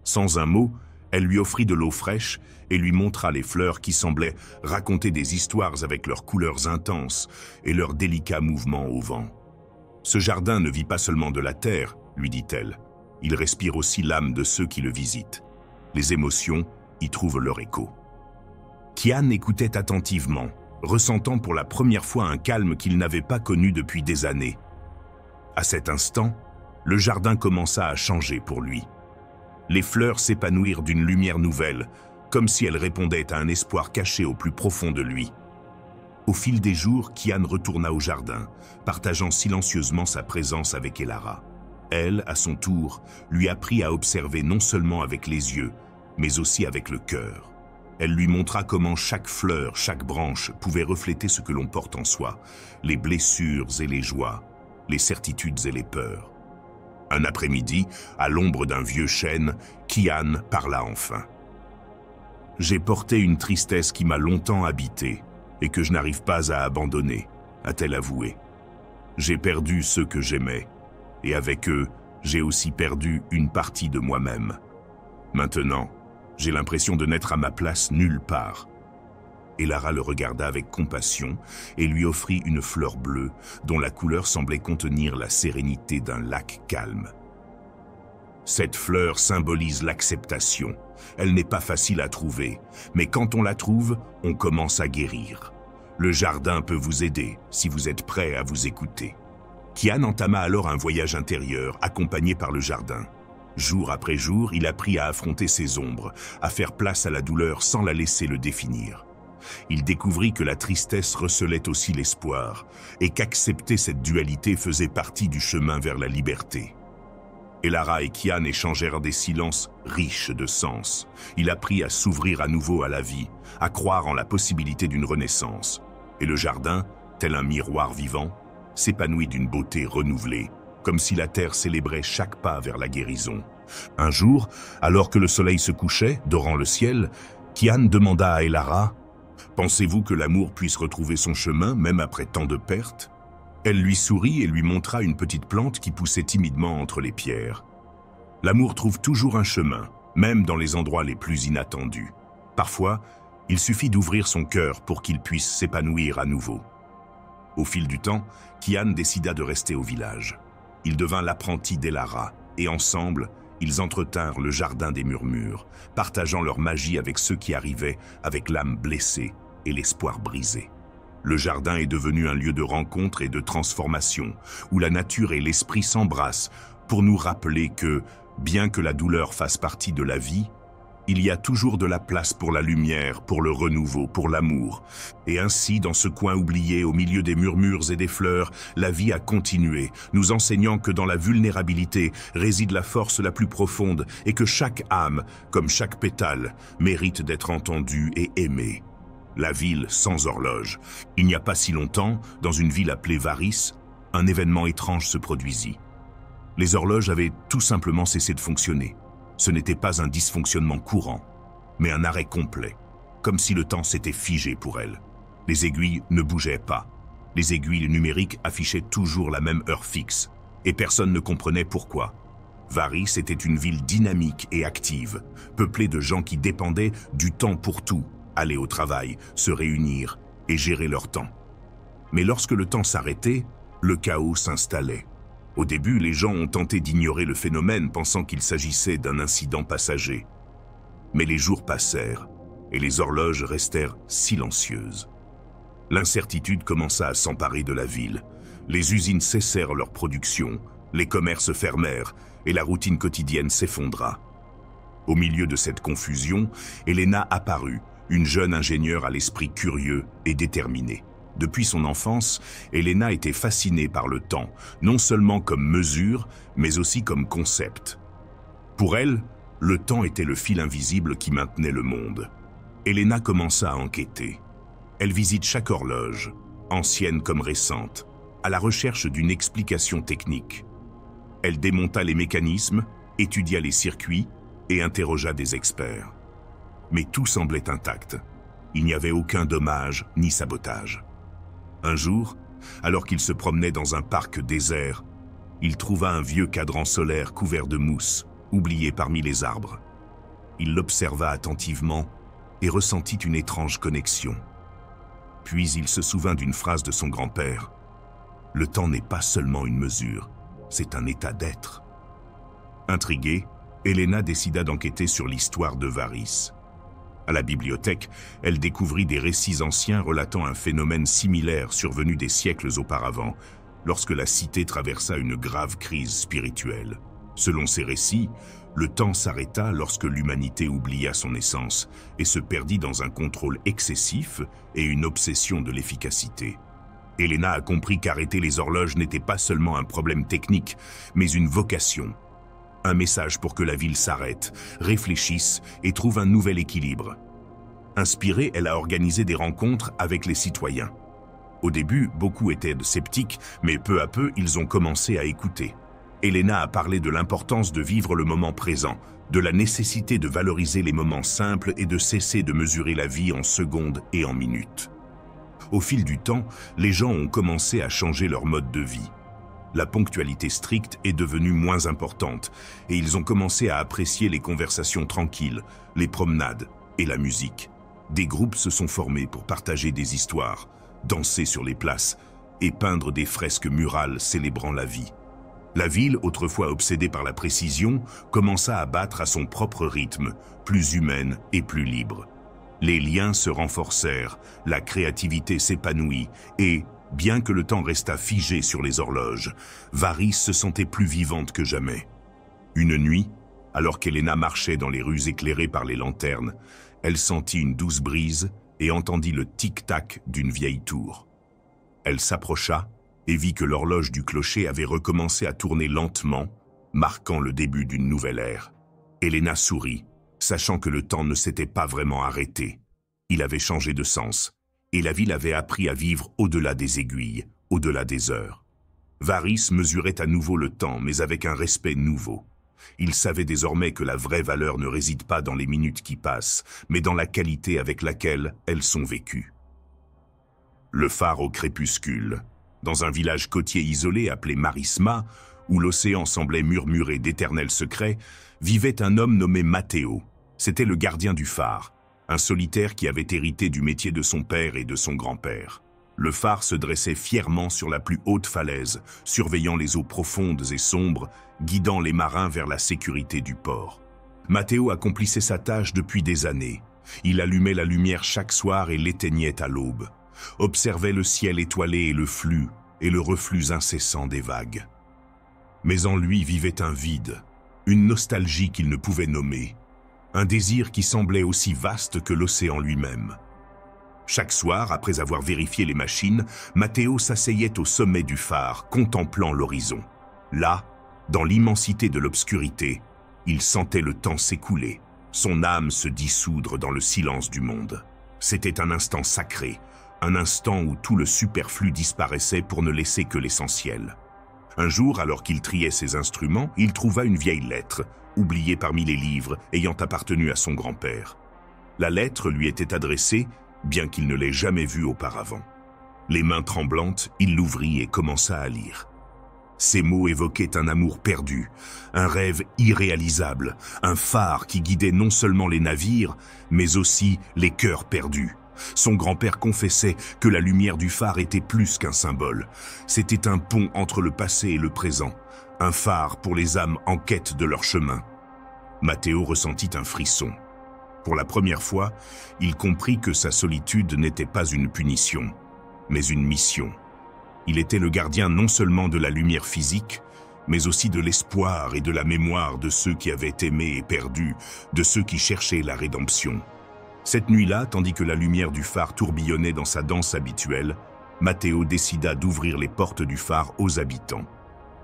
Sans un mot, elle lui offrit de l'eau fraîche et lui montra les fleurs qui semblaient raconter des histoires avec leurs couleurs intenses et leurs délicats mouvements au vent. « Ce jardin ne vit pas seulement de la terre, lui dit-elle. Il respire aussi l'âme de ceux qui le visitent. Les émotions y trouvent leur écho. » Kian écoutait attentivement, ressentant pour la première fois un calme qu'il n'avait pas connu depuis des années. À cet instant, le jardin commença à changer pour lui. Les fleurs s'épanouirent d'une lumière nouvelle, comme si elles répondaient à un espoir caché au plus profond de lui. Au fil des jours, Kian retourna au jardin, partageant silencieusement sa présence avec Elara. Elle, à son tour, lui apprit à observer non seulement avec les yeux, mais aussi avec le cœur. Elle lui montra comment chaque fleur, chaque branche pouvait refléter ce que l'on porte en soi, les blessures et les joies, les certitudes et les peurs. Un après-midi, à l'ombre d'un vieux chêne, Kian parla enfin. « J'ai porté une tristesse qui m'a longtemps habité et que je n'arrive pas à abandonner, a-t-elle avoué. J'ai perdu ceux que j'aimais, et avec eux, j'ai aussi perdu une partie de moi-même. Maintenant, j'ai l'impression de n'être à ma place nulle part. » Elara le regarda avec compassion et lui offrit une fleur bleue dont la couleur semblait contenir la sérénité d'un lac calme. Cette fleur symbolise l'acceptation. Elle n'est pas facile à trouver, mais quand on la trouve, on commence à guérir. Le jardin peut vous aider si vous êtes prêt à vous écouter. Kian entama alors un voyage intérieur, accompagné par le jardin. Jour après jour, il apprit à affronter ses ombres, à faire place à la douleur sans la laisser le définir. Il découvrit que la tristesse recelait aussi l'espoir, et qu'accepter cette dualité faisait partie du chemin vers la liberté. Elara et Kian échangèrent des silences riches de sens. Il apprit à s'ouvrir à nouveau à la vie, à croire en la possibilité d'une renaissance. Et le jardin, tel un miroir vivant, s'épanouit d'une beauté renouvelée, comme si la terre célébrait chaque pas vers la guérison. Un jour, alors que le soleil se couchait, dorant le ciel, Kian demanda à Elara: « Pensez-vous que l'amour puisse retrouver son chemin, même après tant de pertes ?» Elle lui sourit et lui montra une petite plante qui poussait timidement entre les pierres. L'amour trouve toujours un chemin, même dans les endroits les plus inattendus. Parfois, il suffit d'ouvrir son cœur pour qu'il puisse s'épanouir à nouveau. Au fil du temps, Kian décida de rester au village. Il devint l'apprenti d'Elara, et ensemble, ils entretinrent le jardin des murmures, partageant leur magie avec ceux qui arrivaient avec l'âme blessée et l'espoir brisé. Le jardin est devenu un lieu de rencontre et de transformation, où la nature et l'esprit s'embrassent pour nous rappeler que, bien que la douleur fasse partie de la vie, il y a toujours de la place pour la lumière, pour le renouveau, pour l'amour. Et ainsi, dans ce coin oublié, au milieu des murmures et des fleurs, la vie a continué, nous enseignant que dans la vulnérabilité réside la force la plus profonde et que chaque âme, comme chaque pétale, mérite d'être entendue et aimée. La ville sans horloge. Il n'y a pas si longtemps, dans une ville appelée Varys, un événement étrange se produisit. Les horloges avaient tout simplement cessé de fonctionner. Ce n'était pas un dysfonctionnement courant, mais un arrêt complet, comme si le temps s'était figé pour elles. Les aiguilles ne bougeaient pas. Les aiguilles numériques affichaient toujours la même heure fixe, et personne ne comprenait pourquoi. Varys était une ville dynamique et active, peuplée de gens qui dépendaient du temps pour tout, aller au travail, se réunir et gérer leur temps. Mais lorsque le temps s'arrêtait, le chaos s'installait. Au début, les gens ont tenté d'ignorer le phénomène, pensant qu'il s'agissait d'un incident passager. Mais les jours passèrent, et les horloges restèrent silencieuses. L'incertitude commença à s'emparer de la ville. Les usines cessèrent leur production, les commerces fermèrent, et la routine quotidienne s'effondra. Au milieu de cette confusion, Elena apparut, une jeune ingénieure à l'esprit curieux et déterminé. Depuis son enfance, Elena était fascinée par le temps, non seulement comme mesure, mais aussi comme concept. Pour elle, le temps était le fil invisible qui maintenait le monde. Elena commença à enquêter. Elle visite chaque horloge, ancienne comme récente, à la recherche d'une explication technique. Elle démonta les mécanismes, étudia les circuits et interrogea des experts. Mais tout semblait intact. Il n'y avait aucun dommage ni sabotage. Un jour, alors qu'il se promenait dans un parc désert, il trouva un vieux cadran solaire couvert de mousse, oublié parmi les arbres. Il l'observa attentivement et ressentit une étrange connexion. Puis il se souvint d'une phrase de son grand-père. « Le temps n'est pas seulement une mesure, c'est un état d'être. » Intriguée, Elena décida d'enquêter sur l'histoire de Varys. À la bibliothèque, elle découvrit des récits anciens relatant un phénomène similaire survenu des siècles auparavant, lorsque la cité traversa une grave crise spirituelle. Selon ces récits, le temps s'arrêta lorsque l'humanité oublia son essence et se perdit dans un contrôle excessif et une obsession de l'efficacité. Elena a compris qu'arrêter les horloges n'était pas seulement un problème technique, mais une vocation. Un message pour que la ville s'arrête, réfléchisse et trouve un nouvel équilibre. Inspirée, elle a organisé des rencontres avec les citoyens. Au début, beaucoup étaient sceptiques, mais peu à peu, ils ont commencé à écouter. Elena a parlé de l'importance de vivre le moment présent, de la nécessité de valoriser les moments simples et de cesser de mesurer la vie en secondes et en minutes. Au fil du temps, les gens ont commencé à changer leur mode de vie. La ponctualité stricte est devenue moins importante et ils ont commencé à apprécier les conversations tranquilles, les promenades et la musique. Des groupes se sont formés pour partager des histoires, danser sur les places et peindre des fresques murales célébrant la vie. La ville, autrefois obsédée par la précision, commença à battre à son propre rythme, plus humaine et plus libre. Les liens se renforcèrent, la créativité s'épanouit et, bien que le temps restât figé sur les horloges, Varys se sentait plus vivante que jamais. Une nuit, alors qu'Elena marchait dans les rues éclairées par les lanternes, elle sentit une douce brise et entendit le tic-tac d'une vieille tour. Elle s'approcha et vit que l'horloge du clocher avait recommencé à tourner lentement, marquant le début d'une nouvelle ère. Elena sourit, sachant que le temps ne s'était pas vraiment arrêté. Il avait changé de sens, et la ville avait appris à vivre au-delà des aiguilles, au-delà des heures. Varys mesurait à nouveau le temps, mais avec un respect nouveau. Il savait désormais que la vraie valeur ne réside pas dans les minutes qui passent, mais dans la qualité avec laquelle elles sont vécues. Le phare au crépuscule. Dans un village côtier isolé appelé Marisma, où l'océan semblait murmurer d'éternels secrets, vivait un homme nommé Matteo. C'était le gardien du phare, un solitaire qui avait hérité du métier de son père et de son grand-père. Le phare se dressait fièrement sur la plus haute falaise, surveillant les eaux profondes et sombres, guidant les marins vers la sécurité du port. Matteo accomplissait sa tâche depuis des années. Il allumait la lumière chaque soir et l'éteignait à l'aube. Observait le ciel étoilé et le flux, et le reflux incessant des vagues. Mais en lui vivait un vide, une nostalgie qu'il ne pouvait nommer, un désir qui semblait aussi vaste que l'océan lui-même. Chaque soir, après avoir vérifié les machines, Matteo s'asseyait au sommet du phare, contemplant l'horizon. Là, dans l'immensité de l'obscurité, il sentait le temps s'écouler, son âme se dissoudre dans le silence du monde. C'était un instant sacré, un instant où tout le superflu disparaissait pour ne laisser que l'essentiel. Un jour, alors qu'il triait ses instruments, il trouva une vieille lettre, oubliée parmi les livres ayant appartenu à son grand-père. La lettre lui était adressée, bien qu'il ne l'ait jamais vue auparavant. Les mains tremblantes, il l'ouvrit et commença à lire. Ces mots évoquaient un amour perdu, un rêve irréalisable, un phare qui guidait non seulement les navires, mais aussi les cœurs perdus. Son grand-père confessait que la lumière du phare était plus qu'un symbole. C'était un pont entre le passé et le présent, un phare pour les âmes en quête de leur chemin. Matteo ressentit un frisson. Pour la première fois, il comprit que sa solitude n'était pas une punition, mais une mission. Il était le gardien non seulement de la lumière physique, mais aussi de l'espoir et de la mémoire de ceux qui avaient aimé et perdu, de ceux qui cherchaient la rédemption. Cette nuit-là, tandis que la lumière du phare tourbillonnait dans sa danse habituelle, Matteo décida d'ouvrir les portes du phare aux habitants.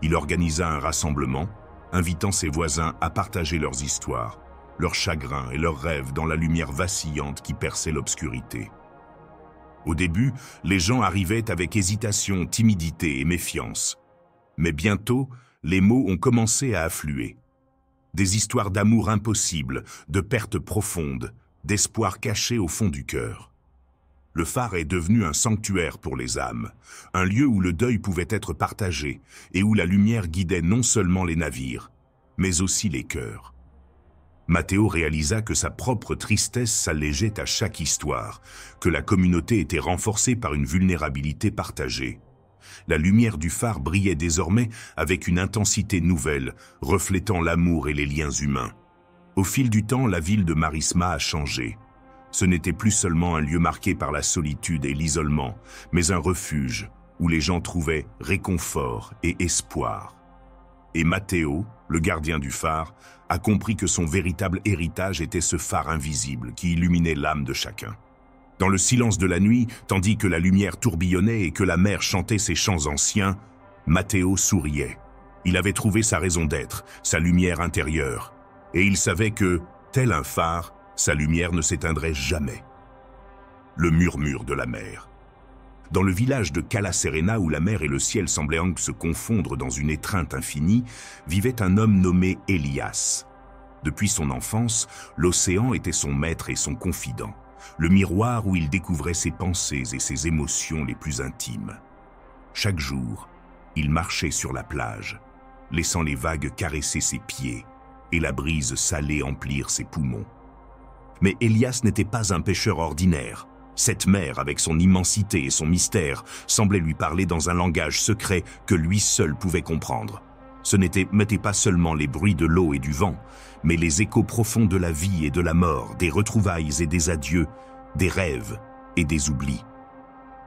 Il organisa un rassemblement, invitant ses voisins à partager leurs histoires, leurs chagrins et leurs rêves dans la lumière vacillante qui perçait l'obscurité. Au début, les gens arrivaient avec hésitation, timidité et méfiance. Mais bientôt, les mots ont commencé à affluer. Des histoires d'amour impossible, de pertes profondes, d'espoir caché au fond du cœur. Le phare est devenu un sanctuaire pour les âmes, un lieu où le deuil pouvait être partagé et où la lumière guidait non seulement les navires, mais aussi les cœurs. Matteo réalisa que sa propre tristesse s'allégeait à chaque histoire, que la communauté était renforcée par une vulnérabilité partagée. La lumière du phare brillait désormais avec une intensité nouvelle, reflétant l'amour et les liens humains. Au fil du temps, la ville de Marisma a changé. Ce n'était plus seulement un lieu marqué par la solitude et l'isolement, mais un refuge où les gens trouvaient réconfort et espoir. Et Matteo, le gardien du phare, a compris que son véritable héritage était ce phare invisible qui illuminait l'âme de chacun. Dans le silence de la nuit, tandis que la lumière tourbillonnait et que la mer chantait ses chants anciens, Matteo souriait. Il avait trouvé sa raison d'être, sa lumière intérieure. Et il savait que, tel un phare, sa lumière ne s'éteindrait jamais. Le murmure de la mer. Dans le village de Cala Serena, où la mer et le ciel semblaient se confondre dans une étreinte infinie, vivait un homme nommé Elias. Depuis son enfance, l'océan était son maître et son confident, le miroir où il découvrait ses pensées et ses émotions les plus intimes. Chaque jour, il marchait sur la plage, laissant les vagues caresser ses pieds et la brise salée emplir ses poumons. Mais Elias n'était pas un pêcheur ordinaire. Cette mer, avec son immensité et son mystère, semblait lui parler dans un langage secret que lui seul pouvait comprendre. Ce n'était pas seulement les bruits de l'eau et du vent, mais les échos profonds de la vie et de la mort, des retrouvailles et des adieux, des rêves et des oublis.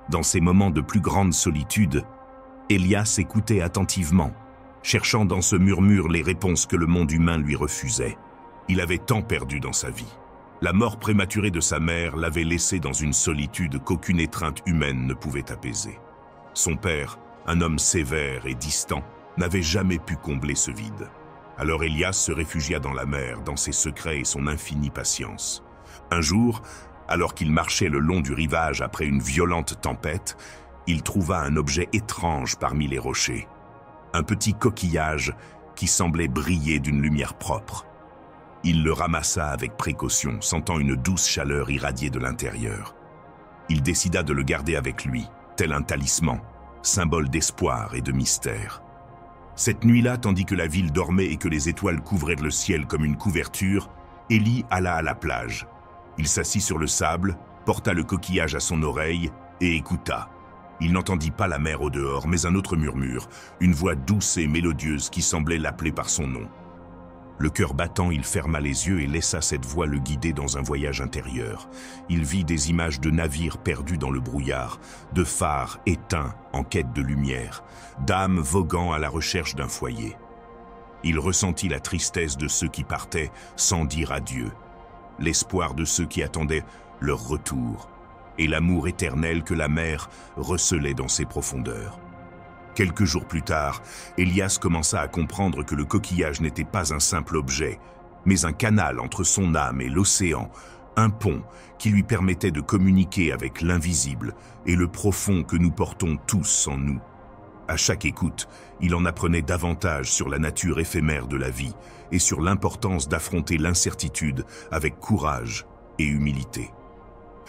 Dans ces moments de plus grande solitude, Elias écoutait attentivement, cherchant dans ce murmure les réponses que le monde humain lui refusait. Il avait tant perdu dans sa vie. La mort prématurée de sa mère l'avait laissé dans une solitude qu'aucune étreinte humaine ne pouvait apaiser. Son père, un homme sévère et distant, n'avait jamais pu combler ce vide. Alors Elias se réfugia dans la mer, dans ses secrets et son infinie patience. Un jour, alors qu'il marchait le long du rivage après une violente tempête, il trouva un objet étrange parmi les rochers. Un petit coquillage qui semblait briller d'une lumière propre. Il le ramassa avec précaution, sentant une douce chaleur irradier de l'intérieur. Il décida de le garder avec lui, tel un talisman, symbole d'espoir et de mystère. Cette nuit-là, tandis que la ville dormait et que les étoiles couvraient le ciel comme une couverture, Élie alla à la plage. Il s'assit sur le sable, porta le coquillage à son oreille et écouta. Il n'entendit pas la mer au dehors, mais un autre murmure, une voix douce et mélodieuse qui semblait l'appeler par son nom. Le cœur battant, il ferma les yeux et laissa cette voix le guider dans un voyage intérieur. Il vit des images de navires perdus dans le brouillard, de phares éteints en quête de lumière, d'âmes voguant à la recherche d'un foyer. Il ressentit la tristesse de ceux qui partaient sans dire adieu, l'espoir de ceux qui attendaient leur retour, et l'amour éternel que la mer recelait dans ses profondeurs. Quelques jours plus tard, Elias commença à comprendre que le coquillage n'était pas un simple objet, mais un canal entre son âme et l'océan, un pont qui lui permettait de communiquer avec l'invisible et le profond que nous portons tous en nous. À chaque écoute, il en apprenait davantage sur la nature éphémère de la vie et sur l'importance d'affronter l'incertitude avec courage et humilité.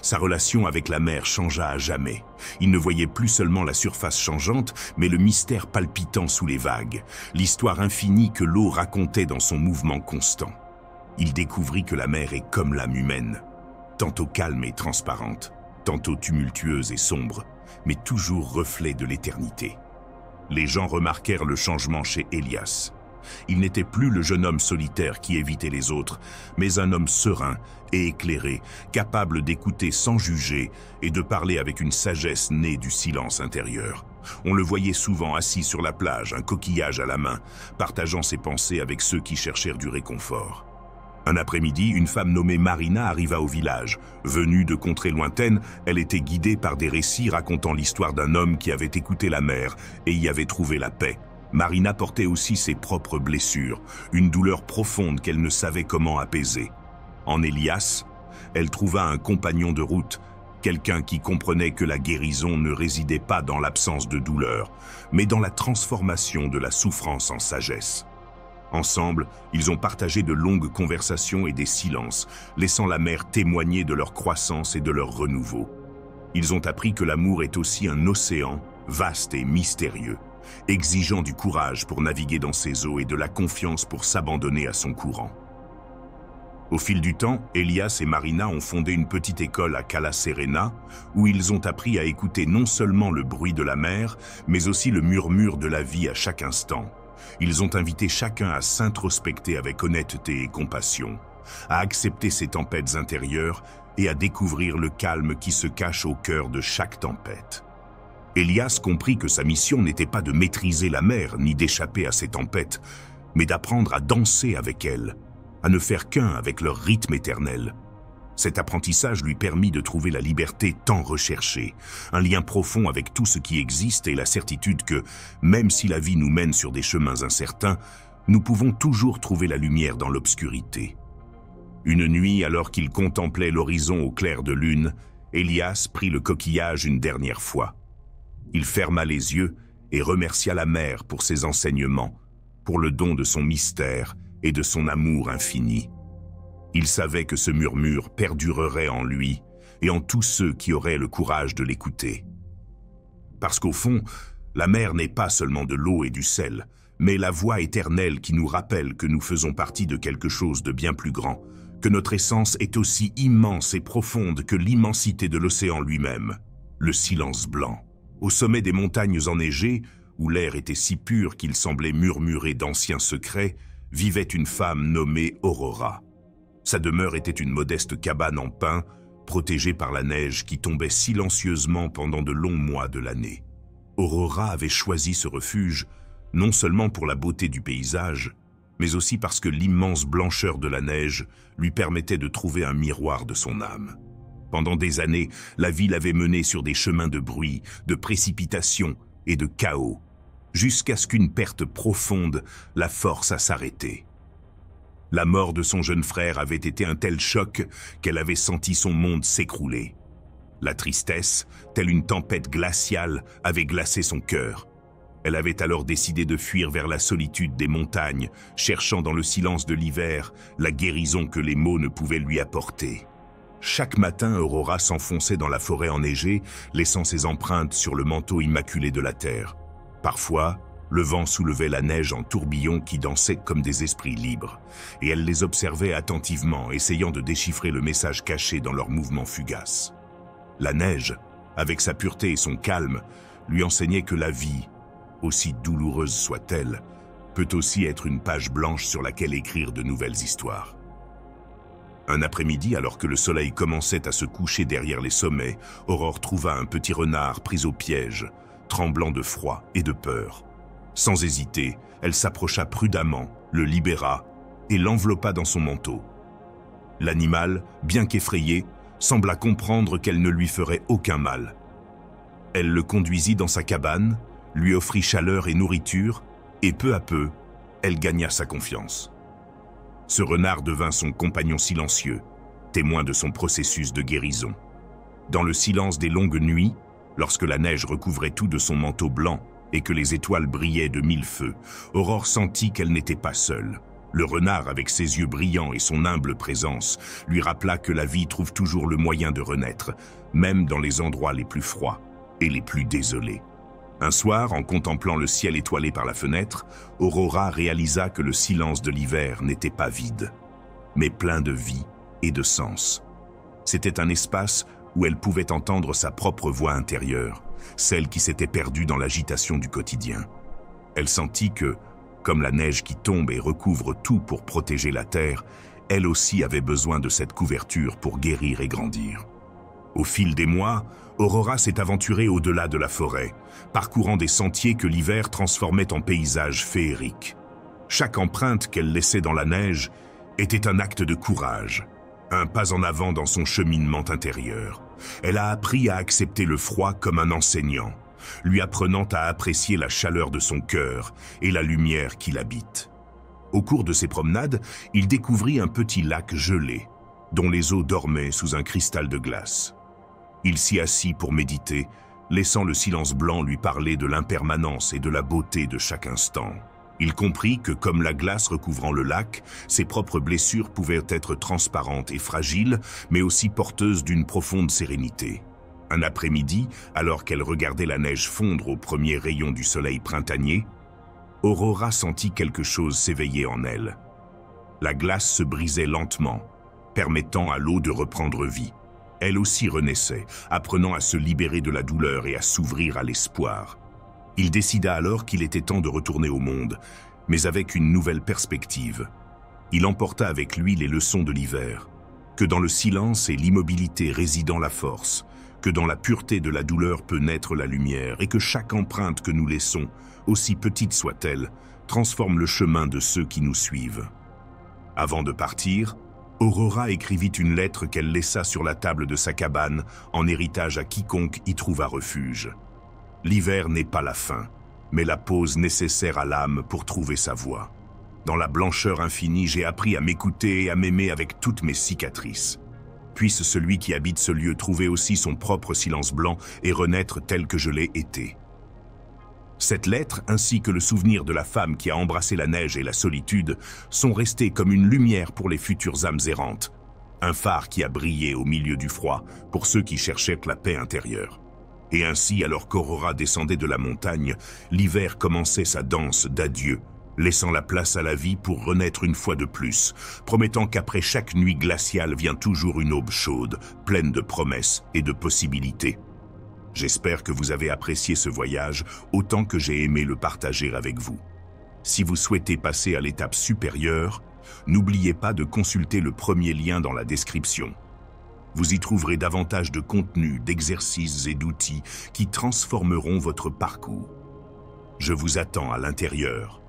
Sa relation avec la mer changea à jamais. Il ne voyait plus seulement la surface changeante, mais le mystère palpitant sous les vagues, l'histoire infinie que l'eau racontait dans son mouvement constant. Il découvrit que la mer est comme l'âme humaine, tantôt calme et transparente, tantôt tumultueuse et sombre, mais toujours reflet de l'éternité. Les gens remarquèrent le changement chez Elias. Il n'était plus le jeune homme solitaire qui évitait les autres, mais un homme serein et éclairé, capable d'écouter sans juger et de parler avec une sagesse née du silence intérieur. On le voyait souvent assis sur la plage, un coquillage à la main, partageant ses pensées avec ceux qui cherchèrent du réconfort. Un après-midi, une femme nommée Marina arriva au village. Venue de contrées lointaines, elle était guidée par des récits racontant l'histoire d'un homme qui avait écouté la mer et y avait trouvé la paix. Marina portait aussi ses propres blessures, une douleur profonde qu'elle ne savait comment apaiser. En Elias, elle trouva un compagnon de route, quelqu'un qui comprenait que la guérison ne résidait pas dans l'absence de douleur, mais dans la transformation de la souffrance en sagesse. Ensemble, ils ont partagé de longues conversations et des silences, laissant la mer témoigner de leur croissance et de leur renouveau. Ils ont appris que l'amour est aussi un océan, vaste et mystérieux, exigeant du courage pour naviguer dans ses eaux et de la confiance pour s'abandonner à son courant. Au fil du temps, Elias et Marina ont fondé une petite école à Cala Serena, où ils ont appris à écouter non seulement le bruit de la mer, mais aussi le murmure de la vie à chaque instant. Ils ont invité chacun à s'introspecter avec honnêteté et compassion, à accepter ses tempêtes intérieures et à découvrir le calme qui se cache au cœur de chaque tempête. Elias comprit que sa mission n'était pas de maîtriser la mer ni d'échapper à ses tempêtes, mais d'apprendre à danser avec elle, à ne faire qu'un avec leur rythme éternel. Cet apprentissage lui permit de trouver la liberté tant recherchée, un lien profond avec tout ce qui existe et la certitude que, même si la vie nous mène sur des chemins incertains, nous pouvons toujours trouver la lumière dans l'obscurité. Une nuit, alors qu'il contemplait l'horizon au clair de lune, Elias prit le coquillage une dernière fois. Il ferma les yeux et remercia la mer pour ses enseignements, pour le don de son mystère et de son amour infini. Il savait que ce murmure perdurerait en lui et en tous ceux qui auraient le courage de l'écouter. Parce qu'au fond, la mer n'est pas seulement de l'eau et du sel, mais la voix éternelle qui nous rappelle que nous faisons partie de quelque chose de bien plus grand, que notre essence est aussi immense et profonde que l'immensité de l'océan lui-même, le silence blanc. Au sommet des montagnes enneigées, où l'air était si pur qu'il semblait murmurer d'anciens secrets, vivait une femme nommée Aurora. Sa demeure était une modeste cabane en pin, protégée par la neige qui tombait silencieusement pendant de longs mois de l'année. Aurora avait choisi ce refuge, non seulement pour la beauté du paysage, mais aussi parce que l'immense blancheur de la neige lui permettait de trouver un miroir de son âme. Pendant des années, la ville avait mené sur des chemins de bruit, de précipitation et de chaos, jusqu'à ce qu'une perte profonde la force à s'arrêter. La mort de son jeune frère avait été un tel choc qu'elle avait senti son monde s'écrouler. La tristesse, telle une tempête glaciale, avait glacé son cœur. Elle avait alors décidé de fuir vers la solitude des montagnes, cherchant dans le silence de l'hiver la guérison que les mots ne pouvaient lui apporter. Chaque matin, Aurora s'enfonçait dans la forêt enneigée, laissant ses empreintes sur le manteau immaculé de la terre. Parfois, le vent soulevait la neige en tourbillons qui dansaient comme des esprits libres, et elle les observait attentivement, essayant de déchiffrer le message caché dans leurs mouvements fugaces. La neige, avec sa pureté et son calme, lui enseignait que la vie, aussi douloureuse soit-elle, peut aussi être une page blanche sur laquelle écrire de nouvelles histoires. Un après-midi, alors que le soleil commençait à se coucher derrière les sommets, Aurore trouva un petit renard pris au piège, tremblant de froid et de peur. Sans hésiter, elle s'approcha prudemment, le libéra et l'enveloppa dans son manteau. L'animal, bien qu'effrayé, sembla comprendre qu'elle ne lui ferait aucun mal. Elle le conduisit dans sa cabane, lui offrit chaleur et nourriture, et peu à peu, elle gagna sa confiance. Ce renard devint son compagnon silencieux, témoin de son processus de guérison. Dans le silence des longues nuits, lorsque la neige recouvrait tout de son manteau blanc et que les étoiles brillaient de mille feux, Aurore sentit qu'elle n'était pas seule. Le renard, avec ses yeux brillants et son humble présence, lui rappela que la vie trouve toujours le moyen de renaître, même dans les endroits les plus froids et les plus désolés. Un soir, en contemplant le ciel étoilé par la fenêtre, Aurora réalisa que le silence de l'hiver n'était pas vide, mais plein de vie et de sens. C'était un espace où elle pouvait entendre sa propre voix intérieure, celle qui s'était perdue dans l'agitation du quotidien. Elle sentit que, comme la neige qui tombe et recouvre tout pour protéger la terre, elle aussi avait besoin de cette couverture pour guérir et grandir. Au fil des mois, Aurora s'est aventurée au-delà de la forêt, parcourant des sentiers que l'hiver transformait en paysages féeriques. Chaque empreinte qu'elle laissait dans la neige était un acte de courage, un pas en avant dans son cheminement intérieur. Elle a appris à accepter le froid comme un enseignant, lui apprenant à apprécier la chaleur de son cœur et la lumière qui l'habite. Au cours de ses promenades, il découvrit un petit lac gelé, dont les eaux dormaient sous un cristal de glace. Il s'y assit pour méditer, laissant le silence blanc lui parler de l'impermanence et de la beauté de chaque instant. Il comprit que, comme la glace recouvrant le lac, ses propres blessures pouvaient être transparentes et fragiles, mais aussi porteuses d'une profonde sérénité. Un après-midi, alors qu'elle regardait la neige fondre aux premiers rayons du soleil printanier, Aurora sentit quelque chose s'éveiller en elle. La glace se brisait lentement, permettant à l'eau de reprendre vie. Elle aussi renaissait, apprenant à se libérer de la douleur et à s'ouvrir à l'espoir. Il décida alors qu'il était temps de retourner au monde, mais avec une nouvelle perspective. Il emporta avec lui les leçons de l'hiver, que dans le silence et l'immobilité réside la force, que dans la pureté de la douleur peut naître la lumière, et que chaque empreinte que nous laissons, aussi petite soit-elle, transforme le chemin de ceux qui nous suivent. Avant de partir, Aurora écrivit une lettre qu'elle laissa sur la table de sa cabane en héritage à quiconque y trouva refuge. L'hiver n'est pas la fin, mais la pause nécessaire à l'âme pour trouver sa voie. Dans la blancheur infinie, j'ai appris à m'écouter et à m'aimer avec toutes mes cicatrices. Puisse celui qui habite ce lieu trouver aussi son propre silence blanc et renaître tel que je l'ai été. Cette lettre, ainsi que le souvenir de la femme qui a embrassé la neige et la solitude, sont restés comme une lumière pour les futures âmes errantes, un phare qui a brillé au milieu du froid pour ceux qui cherchaient la paix intérieure. Et ainsi, alors qu'Aurora descendait de la montagne, l'hiver commençait sa danse d'adieu, laissant la place à la vie pour renaître une fois de plus, promettant qu'après chaque nuit glaciale vient toujours une aube chaude, pleine de promesses et de possibilités. J'espère que vous avez apprécié ce voyage autant que j'ai aimé le partager avec vous. Si vous souhaitez passer à l'étape supérieure, n'oubliez pas de consulter le premier lien dans la description. Vous y trouverez davantage de contenu, d'exercices et d'outils qui transformeront votre parcours. Je vous attends à l'intérieur.